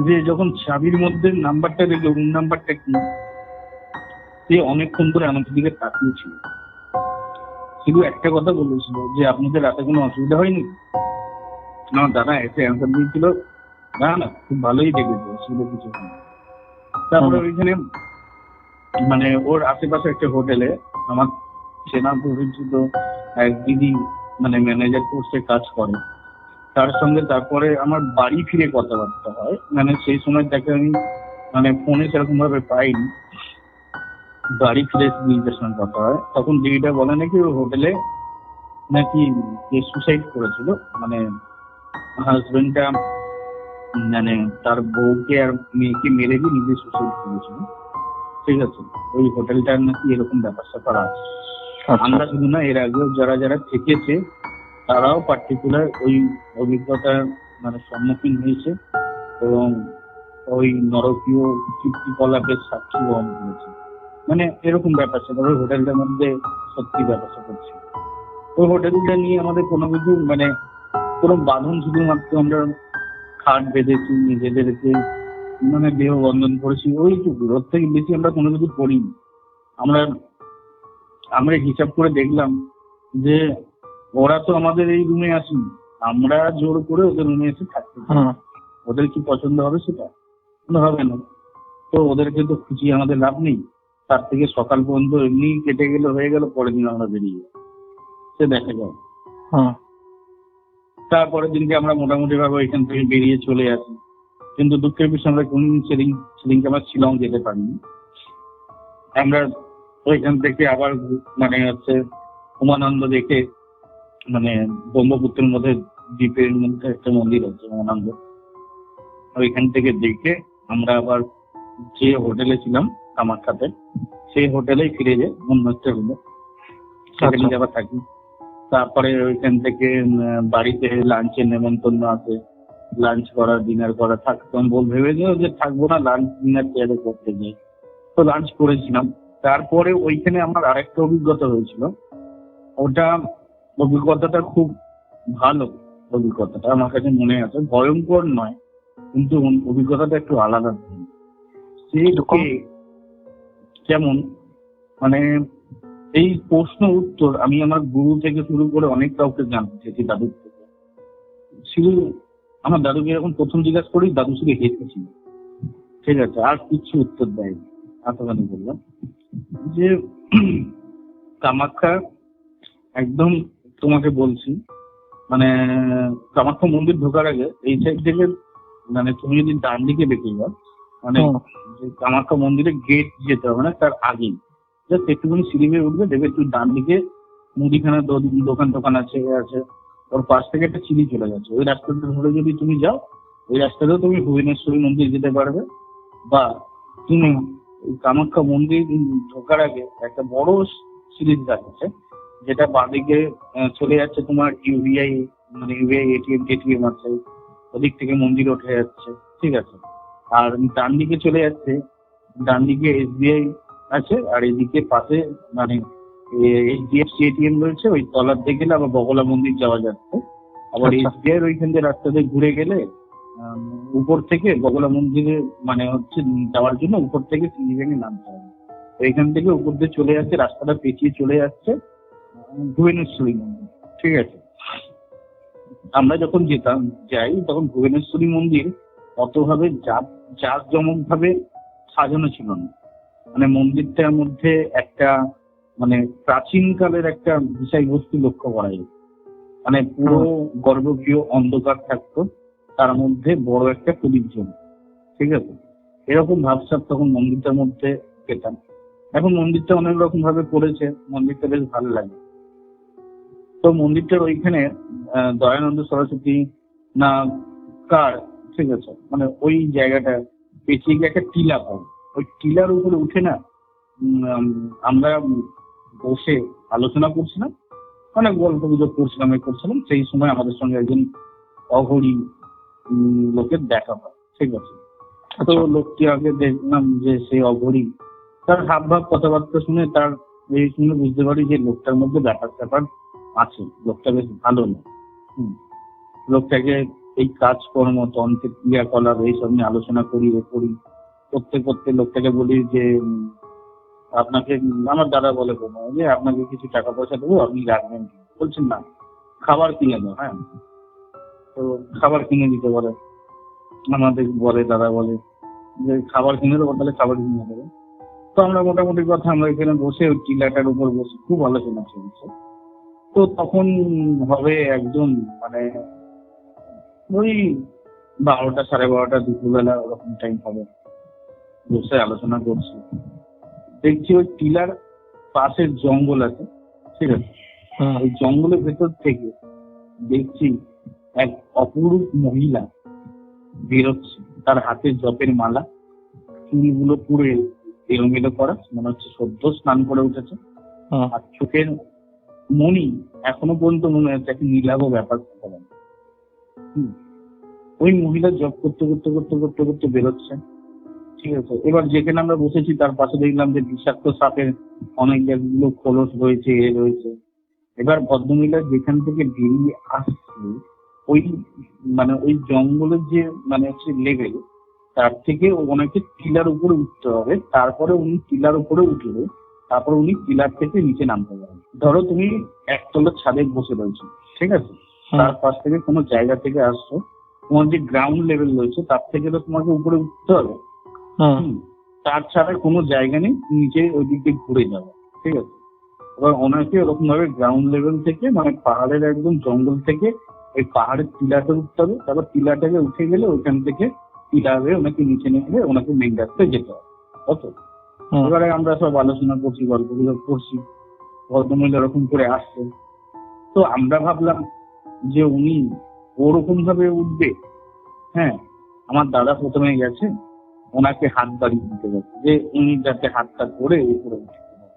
S3: যে যখন চাবির মধ্যে নাম্বারটা দেখলো, রুম নাম্বারটা কি, সে অনেকক্ষণ ধরে আমাদের দিকে তাকিয়েছিল, শুধু একটা কথা বলেছিল যে আপনাদের রাতে কোনো অসুবিধা হয়নি। আমার দাদা এসে অ্যান্সার দিয়েছিল, না খুব ভালোই দেখেছে, অসুবিধা কিছু হয়নি। তারপরে ওইখানে মানে ওর আশেপাশে একটা হোটেলে আমার চেনা পরিচিত এক দিদি মানে ম্যানেজার পোস্টে কাজ করে, তার সঙ্গে তারপরে আমার বাড়ি ফিরে কথাবার্তা হয়, মানে সেই সময় তাকে আমি মানে ফোনে সেরকম ভাবে পাইনি। বাড়ি ফিরে দিদিটার সঙ্গে কথা হয়, তখন দিদিটা বলে নাকি ওই হোটেলে নাকি সুসাইড করেছিল, মানে হাজবেন্ডটা মানে তার বউকে আর মেয়েকে মেরে দিয়ে নিজে সুসাইড করেছিল। ঠিক আছে, ওই হোটেলটার নাকি এরকম ব্যাপার স্যাপার আছে। আমরা শুধু না, এর আগেও যারা যারা থেকেছে তারাও পার্টিকুলার ওই অভিজ্ঞতার মানে সম্মুখীন হয়েছে এবং ওই নরকীয় কীর্তিকলাপের সাক্ষী বহন করেছে। মানে এরকম ব্যাপার স্যাপার ওই হোটেলটার মধ্যে সত্যি ব্যাপার স্যাপার ছিল। ওই হোটেলটা নিয়ে আমাদের কোনো কিছু মানে কোনো বাঁধন, শুধুমাত্র আমরা খাট বেঁধেছি, নিজেদেরকে মানে দেহ বন্ধন করেছি, ওইটুকু। ওর থেকে বেশি আমরা কোনো কিছু করিনি। আমরা হিসাব করে দেখলাম যে ওরা তো আমাদের এই রুমে আসেনি, আমরা জোর করে ওদের রুমে এসে থাকতে। ওদের কি পছন্দ হবে সেটা হবে না, তো ওদেরকে তো খুঁজিয়ে আমাদের লাভ নেই। তার থেকে সকাল পর্যন্ত এমনি কেটে গেলে হয়ে গেল, পরের দিন আমরা বেরিয়ে যাই, সে দেখা যায়। তারপরের দিনকে আমরা মোটামুটি ভাবে এখান থেকে বেরিয়ে চলে আসি। কিন্তু দুঃখের বিষয় আমরা কোনদিন সেদিনকে আমরা শিলং যেতে পারিনি। আমরা ওইখান থেকে আবার মানে হচ্ছে উমানন্দ দেখে, মানে ব্রহ্মপুত্রের মধ্যে দ্বীপের মধ্যে একটা মন্দির আছে উমানন্দ, ওইখান থেকে দেখে আমরা আবার যে হোটেলে ছিলাম কামাখ্যাতে, সেই হোটেলেই ফিরে যাই অন্য একটা রুমে, সেখানে আবার থাকি। তারপরে ওইখান থেকে বাড়িতে লাঞ্চের নেমন্তন্ন আছে, লাঞ্চ করা, ডিনার করা। থাকতাম ভেবেছিলাম যে থাকবো না, লাঞ্চ ডিনার চেয়ারে করতে যাই, তো লাঞ্চ করেছিলাম। তারপরে ওইখানে আমার আরেকটা অভিজ্ঞতা হয়েছিল, ওটা অভিজ্ঞতাটা খুব ভালো। অভিজ্ঞতাটা আমার কাছে মনে আছে, ভয়ঙ্কর নয় কিন্তু অভিজ্ঞতাটা একটু আলাদা। যেমন মানে এই প্রশ্ন উত্তর আমি আমার গুরু থেকে শুরু করে অনেক কাউকে জানতে চেয়েছি, দাদুর থেকে। শুধু আমার দাদুকে যখন প্রথম জিজ্ঞাসা করি, দাদু শুধু হেসেছিল, ঠিক আছে, আর কিছু উত্তর দেয়নি। এতখানি বললাম যে কামাখ্যা একদম তোমাকে বলছি, মানে কামাখ্যা মন্দির ঢোকার আগে এই সাইড থেকে মানে তুমি যদি ডান দিকে বেঁকে যাও, মানে কামাখ্যা মন্দিরের গেট যেতে হবে না, তার আগেই জাস্ট একটুখানি সিঁড়ি বেয়ে উঠবে, দেখবে একটু ডান দিকে মুদিখানা দোকান আছে, ওর পাশ থেকে একটা সিঁড়ি চলে যাচ্ছে। ওই রাস্তাটা ধরে যদি তুমি যাও, ওই রাস্তাতেও তুমি ভুবনেশ্বরী মন্দির যেতে পারবে। বা তুমি কামাখ্যা মন্দির ঢোকার আগে একটা বড় সিঁড়ি আছে, যেটা বাঁদিকে চলে যাচ্ছে তোমার ইউবিআই, মানে ইউবিআই এটিএম আছে, ওদিক থেকে মন্দির উঠে যাচ্ছে, ঠিক আছে। আর ডান দিকে চলে যাচ্ছে, ডান দিকে এসবিআই আছে, আর এদিকে পাশে মানে এইচডিএফসি এটিএম রয়েছে। ওই তলার দিকে গেলে আবার বগলা মন্দির যাওয়া যাচ্ছে। আবার এসবিআই এর ওইখান দিয়ে রাস্তাতে ঘুরে গেলে উপর থেকে বগলা মন্দিরে মানে হচ্ছে যাওয়ার জন্য উপর থেকে সিঁড়ি ভেঙে নামতে হবে। এইখান থেকে উপর দিয়ে চলে যাচ্ছে, রাস্তাটা পেঁচিয়ে চলে যাচ্ছে ভুবনেশ্বরী মন্দির, ঠিক আছে। আমরা যখন যাই তখন ভুবনেশ্বরী মন্দির অতভাবে জাঁকজমক ভাবে সাজানো ছিল না। মানে মন্দিরটার মধ্যে একটা মানে প্রাচীন কালের একটা বিষয়বস্তু লক্ষ্য করা যায়। মানে পুরো গর্ভগৃহ অন্ধকার থাকতো, তার মধ্যে বড় একটা প্রদীপ জ্বলতো, ঠিক আছে। এরকম ভাবসাব তখন মন্দিরটার মধ্যে পেতাম। এখন মন্দিরটা অনেক রকম ভাবে করেছে, মন্দিরটা বেশ ভালো লাগে। তো মন্দিরটার ওইখানে দয়ানন্দ সরস্বতী না কার, ঠিক আছে, মানে ওই জায়গাটা পেছিয়ে গিয়ে একটা টিলা পাবো। ওই টিলার উপরে উঠে না আমরা বসে আলোচনা করছিলাম, অনেক গল্প গুজব করছিলাম। সেই সময় আমাদের সঙ্গে একজন অঘরী লোকের দেখা হয়, ঠিক আছে। তো লোকটি আগে দেখলাম যে সেই অঘরী, তার হাব ভাব কথাবার্তা শুনে তার এই শুনে বুঝতে পারি যে লোকটার মধ্যে ব্যাপার আছে, লোকটা বেশ ভালো না। লোকটাকে এই কাজকর্ম, তন্ত্রের ক্রিয়াকলাপ এইসব নিয়ে আলোচনা করতে লোকটাকে বলি যে আপনাকে, আমার দাদা বলে যে আপনাকে কিছু টাকা পয়সা দেবো, আপনি রাখবেন। বলছেন না, খাবার কিনে দাও। হ্যাঁ, তো খাবার কিনে দিতে বলে আমাদের, বলে দাদা বলে যে খাবার কিনে দেবো, তাহলে খাবার কিনে দেবো। তো আমরা মোটামুটি কথা, আমরা এখানে বসে ওই টিলাটার উপর বসে খুব আলোচনা চলছে। তো তখন হবে একদম মানে ওই 12টা 12:30 দুপুরবেলা ওরকম টাইম হবে। বসে আলোচনা করছি, দেখছি ওই টিলার পাশের জঙ্গল আছে, ঠিক আছে, ওই জঙ্গলের ভেতর থেকে দেখছি এক অপরূপ মহিলা বেরোচ্ছে, তার হাতে জপের মালা, চুলগুলো পুরো এলোমেলো করা, মনে হচ্ছে সদ্য স্নান করে উঠেছে, আর চোখের মনি এখনো পর্যন্ত মনে হচ্ছে একটা নীলাভ ব্যাপার করতে পারে। ওই মহিলা জব করতে করতে করতে করতে করতে বেরোচ্ছে, ঠিক আছে। এবার যেখানে আমরা বসেছি তার পাশে দেখলাম যে বিষাক্ত সাপের অনেকগুলো খোলস রয়েছে, এ রয়েছে। এবার ভদ্রমহিলা যেখান থেকে বেরিয়ে আসছে, ওই মানে ওই জঙ্গলের যে মানে হচ্ছে লেভেল, তার থেকে ওনাকে টিলার উপরে উঠতে হবে, তারপরে উনি টিলার উপরে উঠবে, তারপরে উনি টিলার থেকে নিচে নামতে পারবেন। ধরো তুমি একতলার ছাদে বসে রয়েছো, ঠিক আছে, তার পাশ থেকে কোনো জায়গা থেকে আসছো, তোমার যে গ্রাউন্ড লেভেল রয়েছে তার থেকে তো তোমাকে উপরে উঠতে হবে, তার ছাড়া কোনো জায়গা নেই, নিচে ওই দিক দিয়ে ঘুরে যাবে, ঠিক আছে। এবার ওনাকে ওরকম ভাবে গ্রাউন্ড লেভেল থেকে মানে পাহাড়ের একদম জঙ্গল থেকে ওই পাহাড়ের টিলাতে উঠতে হবে, তারপর টিলাটাকে উঠে গেলে ওইখান থেকে টিলা হয়ে ওনাকে নিচে নেমে ওনাকে মেন রাস্তায় যেতে হবে। ওকে, এবারে আমরা সব আলোচনা করছি, গল্পগুলো করছি, ভদ্রমহিলা এরকম করে আসছে, তো আমরা ভাবলাম যে উনি ওরকম ভাবে উঠবে। হ্যাঁ, আমার দাদা প্রথমে গেছে, ওনাকে হাত বাড়িয়ে দিতে গেছে যে উনি যাতে হাতটা করে উপরে উঠতে পারে।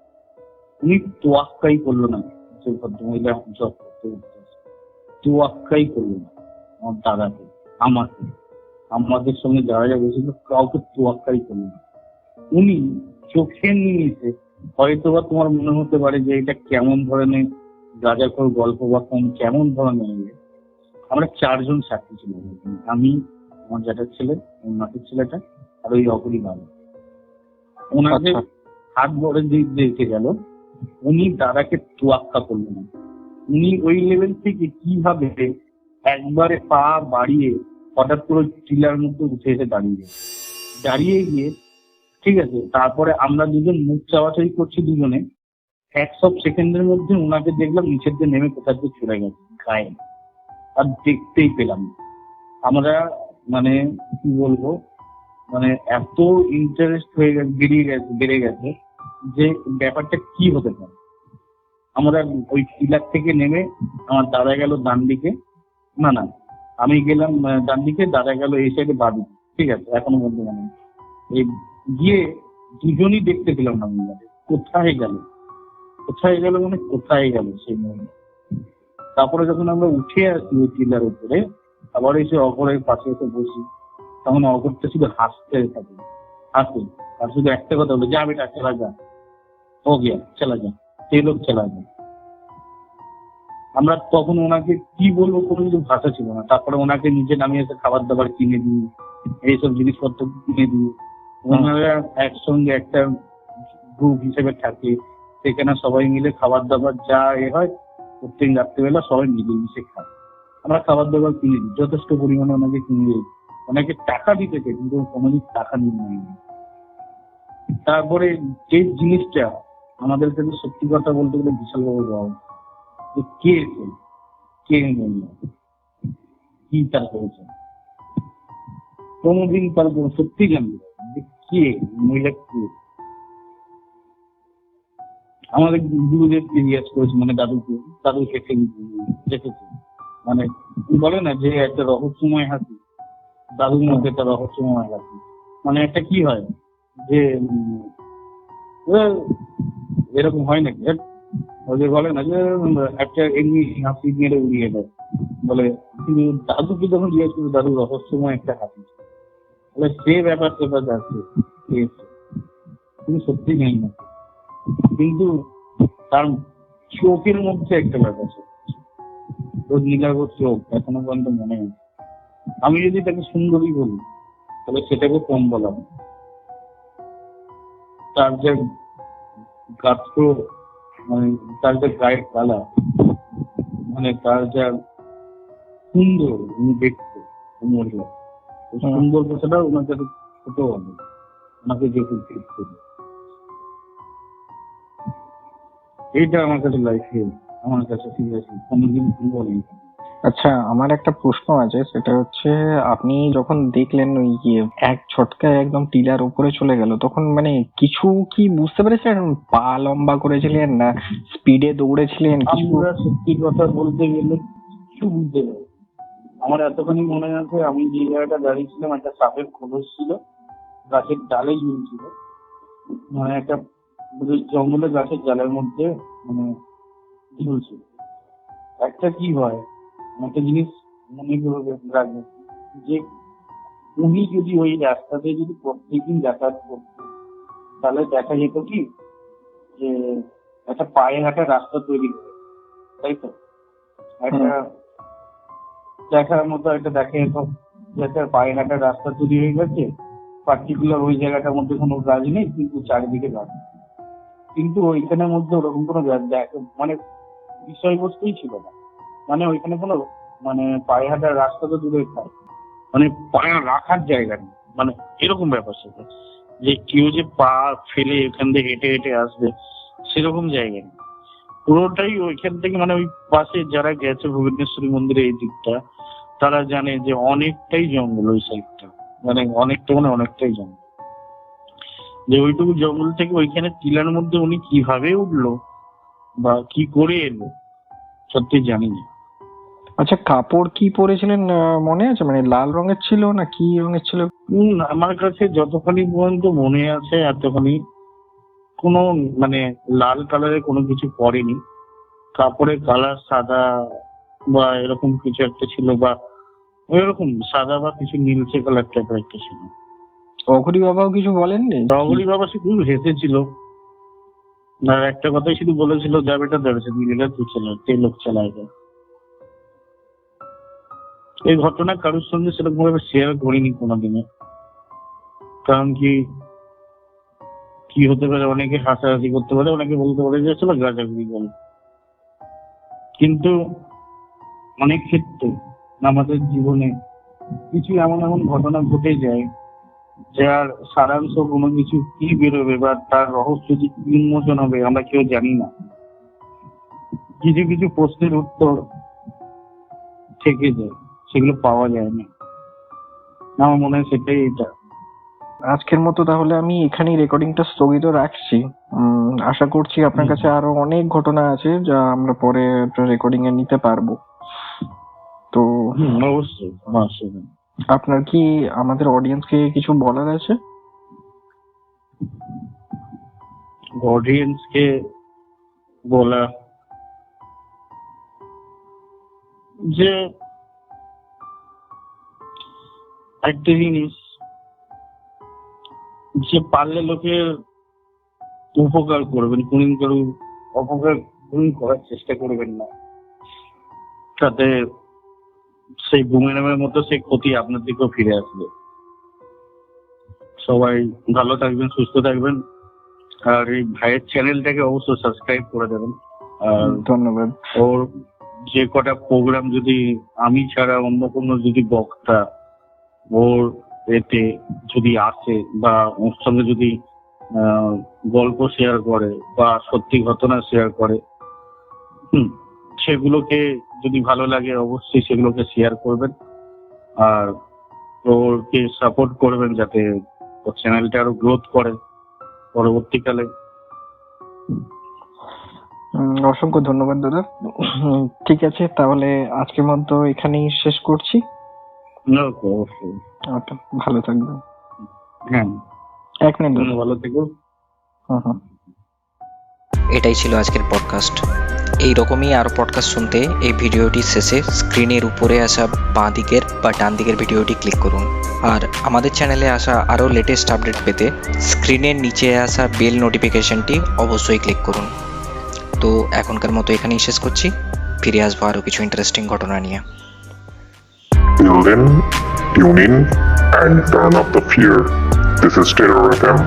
S3: উনি তোয়াক্কাই করলো না, যে ভদ্রমহিলা জব করতে উঠতে, তোয়াক্কাই করলো না আমার দাদাকে, আমাকে, আমাদের সঙ্গে যারা যা বসেছিল কাউকে তোয়াক্কাই করলো না। উনি চোখের নিমিষে, হয়তোবা তোমার মনে হতে পারে যে এটা কেমন ধরনের গাঁজাখোর গল্প বা কেমন ধরনের, আমরা 4 জন সাক্ষী ছিল, আমি, আমার জ্যাঠার ছেলে, নাতির ছেলেটা, আর ওই অপরি বাবা। ওনাকে হাত ভরে দিতে গেল, উনি দাদাকে তোয়াক্কা করলেন না। উনি ওই লেভেল থেকে কিভাবে একবারে পা বাড়িয়ে হঠাৎ করে টিলার মধ্যে উঠে এসে দাঁড়িয়ে গিয়ে, ঠিক আছে, তারপরে আমরা দুজন মুখ চাওয়াচাই করছি দুজনে, 1 সেকেন্ডের মধ্যে ওনাকে দেখলাম নিচের দিয়ে নেমে কোথায় দিয়ে চলে গেছে গায়ে, আর দেখতেই পেলাম না। আমরা মানে কি বলবো, মানে এত ইন্টারেস্ট হয়ে গেছে, বেড়ে গেছে যে ব্যাপারটা কি হতে পারে। আমরা ওই টিলার থেকে নেমে আমার দাদা গেল ডান দিকে, না না আমি গেলাম ডান দিকে, দাদা গেল এই সাইডে বাঁ দিকে, ঠিক আছে, এখনো বলতে মানে এই গিয়ে দুজনই দেখতে পেলাম না মহিলাকে, কোথায় গেল মানে কোথায় গেল সেই মহিলা। তারপরে যখন আমরা উঠে আসি ওই টিলার উপরে, আবার এসে অপরের পাশে এসে বসি, তখন অপরটা শুধু হাসতে থাকে, আর শুধু একটা কথা বলে, যা বেটা চলা যা, ও গিয়া চলা যা, সেই লোক চলা যা। আমরা তখন ওনাকে কি বলবো কোনো কিছু ভাষা ছিল না। তারপরে ওনাকে নিচে নামিয়ে এসে খাবার দাবার কিনে দিই, এইসব জিনিসপত্র কিনে দিই। ওনারা একসঙ্গে একটা গ্রুপ হিসেবে থাকে, সেখানে সবাই মিলে খাবার দাবার যা হয় প্রত্যেক রাত্রিবেলা সবাই মিলেমিশে খায়। আমরা খাবার দাবার কিনে দিই, যথেষ্ট পরিমাণে ওনাকে কিনে দিই, ওনাকে টাকা দিতে চাই কিন্তু কোনোদিন টাকা নিয়ে নেয়নি। তারপরে যে জিনিসটা আমাদের কাছে সত্যি কথা বলতে গেলে বিশাল বড় রব, যে কে মহিলা, কি তার করেছে, কোনোদিন তার সত্যি জানবে যে কে মহিলা, কে। আমাদের গুরুদেব জিজ্ঞাসা করেছে, মানে দাদুকে দেখেছে, মানে বলে না যে একটা রহস্যময় হাসি, দাদুর মধ্যে একটা রহস্যময় হাসি, মানে একটা কি হয় যে এরকম হয় নাকি, ওদের বলে না যে একটা এমনি হাসি মেরে উড়িয়ে দেয়, বলে কিন্তু দাদুকে যখন জিজ্ঞাসা করবে দাদুর রহস্যময় একটা হাসি, বলে সে ব্যাপার আছে, তুমি সত্যি নেই না, কিন্তু তার চোখের মধ্যে একটা ব্যাপার আছে, ওর নীলাভ চোখ এখনো পর্যন্ত মনে হয়। আমি যদি তাকে সুন্দরী বলি তাহলে সেটাকে কম বলা, তার যে গাত্র, মানে তার যে গায়ের কালার, মানে তার যা সুন্দর দেখতে, মহিলা সুন্দর কথাটা ওনার কাছে ছোট হবে, ওনাকে যেহেতু দেখতে, এইটা আমার কাছে লাইফে, আমার কাছে সিরিয়াসলি কোনোদিন ভুলবো না।
S4: আচ্ছা, আমার একটা প্রশ্ন আছে, সেটা হচ্ছে আপনি যখন দেখলেন ওই এক ঝটকায় একদম টিলার উপরে চলে গেল, তখন মানে কিছু কি বুঝতে পেরেছিলেন? পা লম্বা করেছিলেন না স্পিডে দৌড়েছিলেন কিছু?
S3: আমরা সত্যি কথা বলতে গেলে কিছু বুঝতে পারি। আমার এতখানি মনে আছে, আমি যে জায়গাটা দাঁড়িয়েছিলাম একটা সাপের খোলস ছিল, গাছের ডালে ঝুলছিল, মানে একটা জঙ্গলের গাছের ডালের মধ্যে মানে ঝুলছিল। একটা কি হয়, একটা জিনিস মনে করে রাখবে যে উনি যদি ওই রাস্তাতে যদি প্রত্যেকদিন যাতায়াত করতেন, তাহলে দেখা যেত কি যে একটা পায়ে হাঁটা রাস্তা তৈরি করে, তাই তো? একটা দেখার মতো একটা দেখা যেত যে একটা পায়ে হাঁটা রাস্তা তৈরি হয়ে গেছে, পার্টিকুলার ওই জায়গাটার মধ্যে কোনো গাছ নেই, কিন্তু চারিদিকে গাছ। কিন্তু ওইখানের মধ্যে ওরকম কোনো মানে বিষয়বস্তুই ছিল না। মানে ওইখানে কোনো মানে পায়ে হাঁটার রাস্তা তো দূরে থাক, মানে পায়ে রাখার জায়গা নেই, মানে এরকম ব্যাপার সেটা, যে কেউ যে পা ফেলে এখান থেকে হেঁটে হেঁটে আসবে সেরকম জায়গা নেই। পুরোটাই ওইখান থেকে, মানে ওই পাশে যারা গেছে ভুবনেশ্বরী মন্দিরে এই দিকটা, তারা জানে যে অনেকটাই জঙ্গল ওই সাইডটা, মানে অনেকটাই জঙ্গল। যে ওইটুকু জঙ্গল থেকে ওইখানে টিলার মধ্যে উনি কিভাবে উঠলো বা কি করে এলো সত্যি জানি না।
S4: আচ্ছা, কাপড় কি পরেছিলেন মনে আছে? মানে লাল রঙের ছিল না কি রঙের ছিল?
S3: আমার কাছে যতখানি পর্যন্ত মনে আছে এতখানি কোনো মানে লাল কালারের কোনো কিছু পরেনি। কাপড়ের কালার সাদা বা এরকম কিছু একটা ছিল, বা ওইরকম সাদা বা কিছু নীলচে কালার টাইপের একটা ছিল।
S4: অঘরি বাবাও কিছু বলেননি?
S3: রগরি বাবা শুধু হেসেছিল, আর একটা কথাই শুধু বলেছিল, যা বেটা ধরেছে দিদিরা তুই চালায় লোক চালায়। এই ঘটনা কারোর সঙ্গে সেরকম ভাবে শেয়ার করিনি কোনোদিনে, কারণ কি হতে পারে, অনেকে হাসাহাসি করতে পারে, অনেকে বলতে পারে যে আসলে গাঁজাগুলি বলে। কিন্তু অনেক ক্ষেত্রে আমাদের জীবনে কিছু এমন এমন ঘটনা ঘটে যায় যার সারাংশ কোনো কিছু কি বেরোবে বা তার রহস্য যে কি উন্মোচন হবে আমরা কেউ জানি না। কিছু কিছু প্রশ্নের উত্তর থেকে যায়, সেগুলো পাওয়া যায় না। আমার মনে হয় সেটাই এটা।
S4: আজকের মতো তাহলে আমি এখানেই রেকর্ডিংটা স্থগিত রাখছি। আশা করছি আপনার কাছে আরো অনেক ঘটনা আছে যা আমরা পরে রেকর্ডিং এ নিতে পারবো। তো
S3: অবশ্যই।
S4: আপনার কি আমাদের অডিয়েন্সকে কিছু বলার আছে?
S3: অডিয়েন্সকে বলা যে একটা জিনিস, যে পারলে লোকের উপকার করবেন, কোন কারো অপকার করার চেষ্টা করবেন না, তাতে সেই বুমেরাংয়ের মতো সেই ক্ষতি আপনার দিকেও ফিরে আসবে। সবাই ভালো থাকবেন, সুস্থ থাকবেন, আর এই ভাইয়ের চ্যানেলটাকে অবশ্যই সাবস্ক্রাইব করে দেবেন। আর
S4: ধন্যবাদ।
S3: ওর যে কটা প্রোগ্রাম যদি আমি ছাড়া অন্য কোনো যদি বক্তা ওর এতে যদি আসে বা ওর সঙ্গে যদি গল্প শেয়ার করে বা সত্যি ঘটনা শেয়ার করে, সেগুলোকে যদি ভালো লাগে অবশ্যই সেগুলোকে শেয়ার করবেন, আর ওকে সাপোর্ট করবেন যাতে ওর চ্যানেলটা আরো গ্রোথ করে পরবর্তীকালে।
S4: অসংখ্য ধন্যবাদ দাদা। ঠিক আছে, তাহলে আজকের মতো এখানেই শেষ করছি।
S3: অবশ্যই।
S4: ভালো থাকবেন।
S3: হ্যাঁ,
S4: এক মিনিট,
S3: ভালো থেকো।
S1: এটাই ছিল আজকের পডকাস্ট। এই রকমই আরও পডকাস্ট শুনতে এই ভিডিওটির শেষে স্ক্রিনের উপরে আসা বাঁ দিকের বা ডান দিকের ভিডিওটি ক্লিক করুন। আর আমাদের চ্যানেলে আসা আরও লেটেস্ট আপডেট পেতে স্ক্রিনের নিচে আসা বেল নোটিফিকেশনটি অবশ্যই ক্লিক করুন। তো এখনকার মতো এখানেই শেষ করছি, ফিরে আসবো আরও কিছু ইন্টারেস্টিং ঘটনা নিয়ে।
S2: Till then, tune in and turn up the fear. This is Terror FM.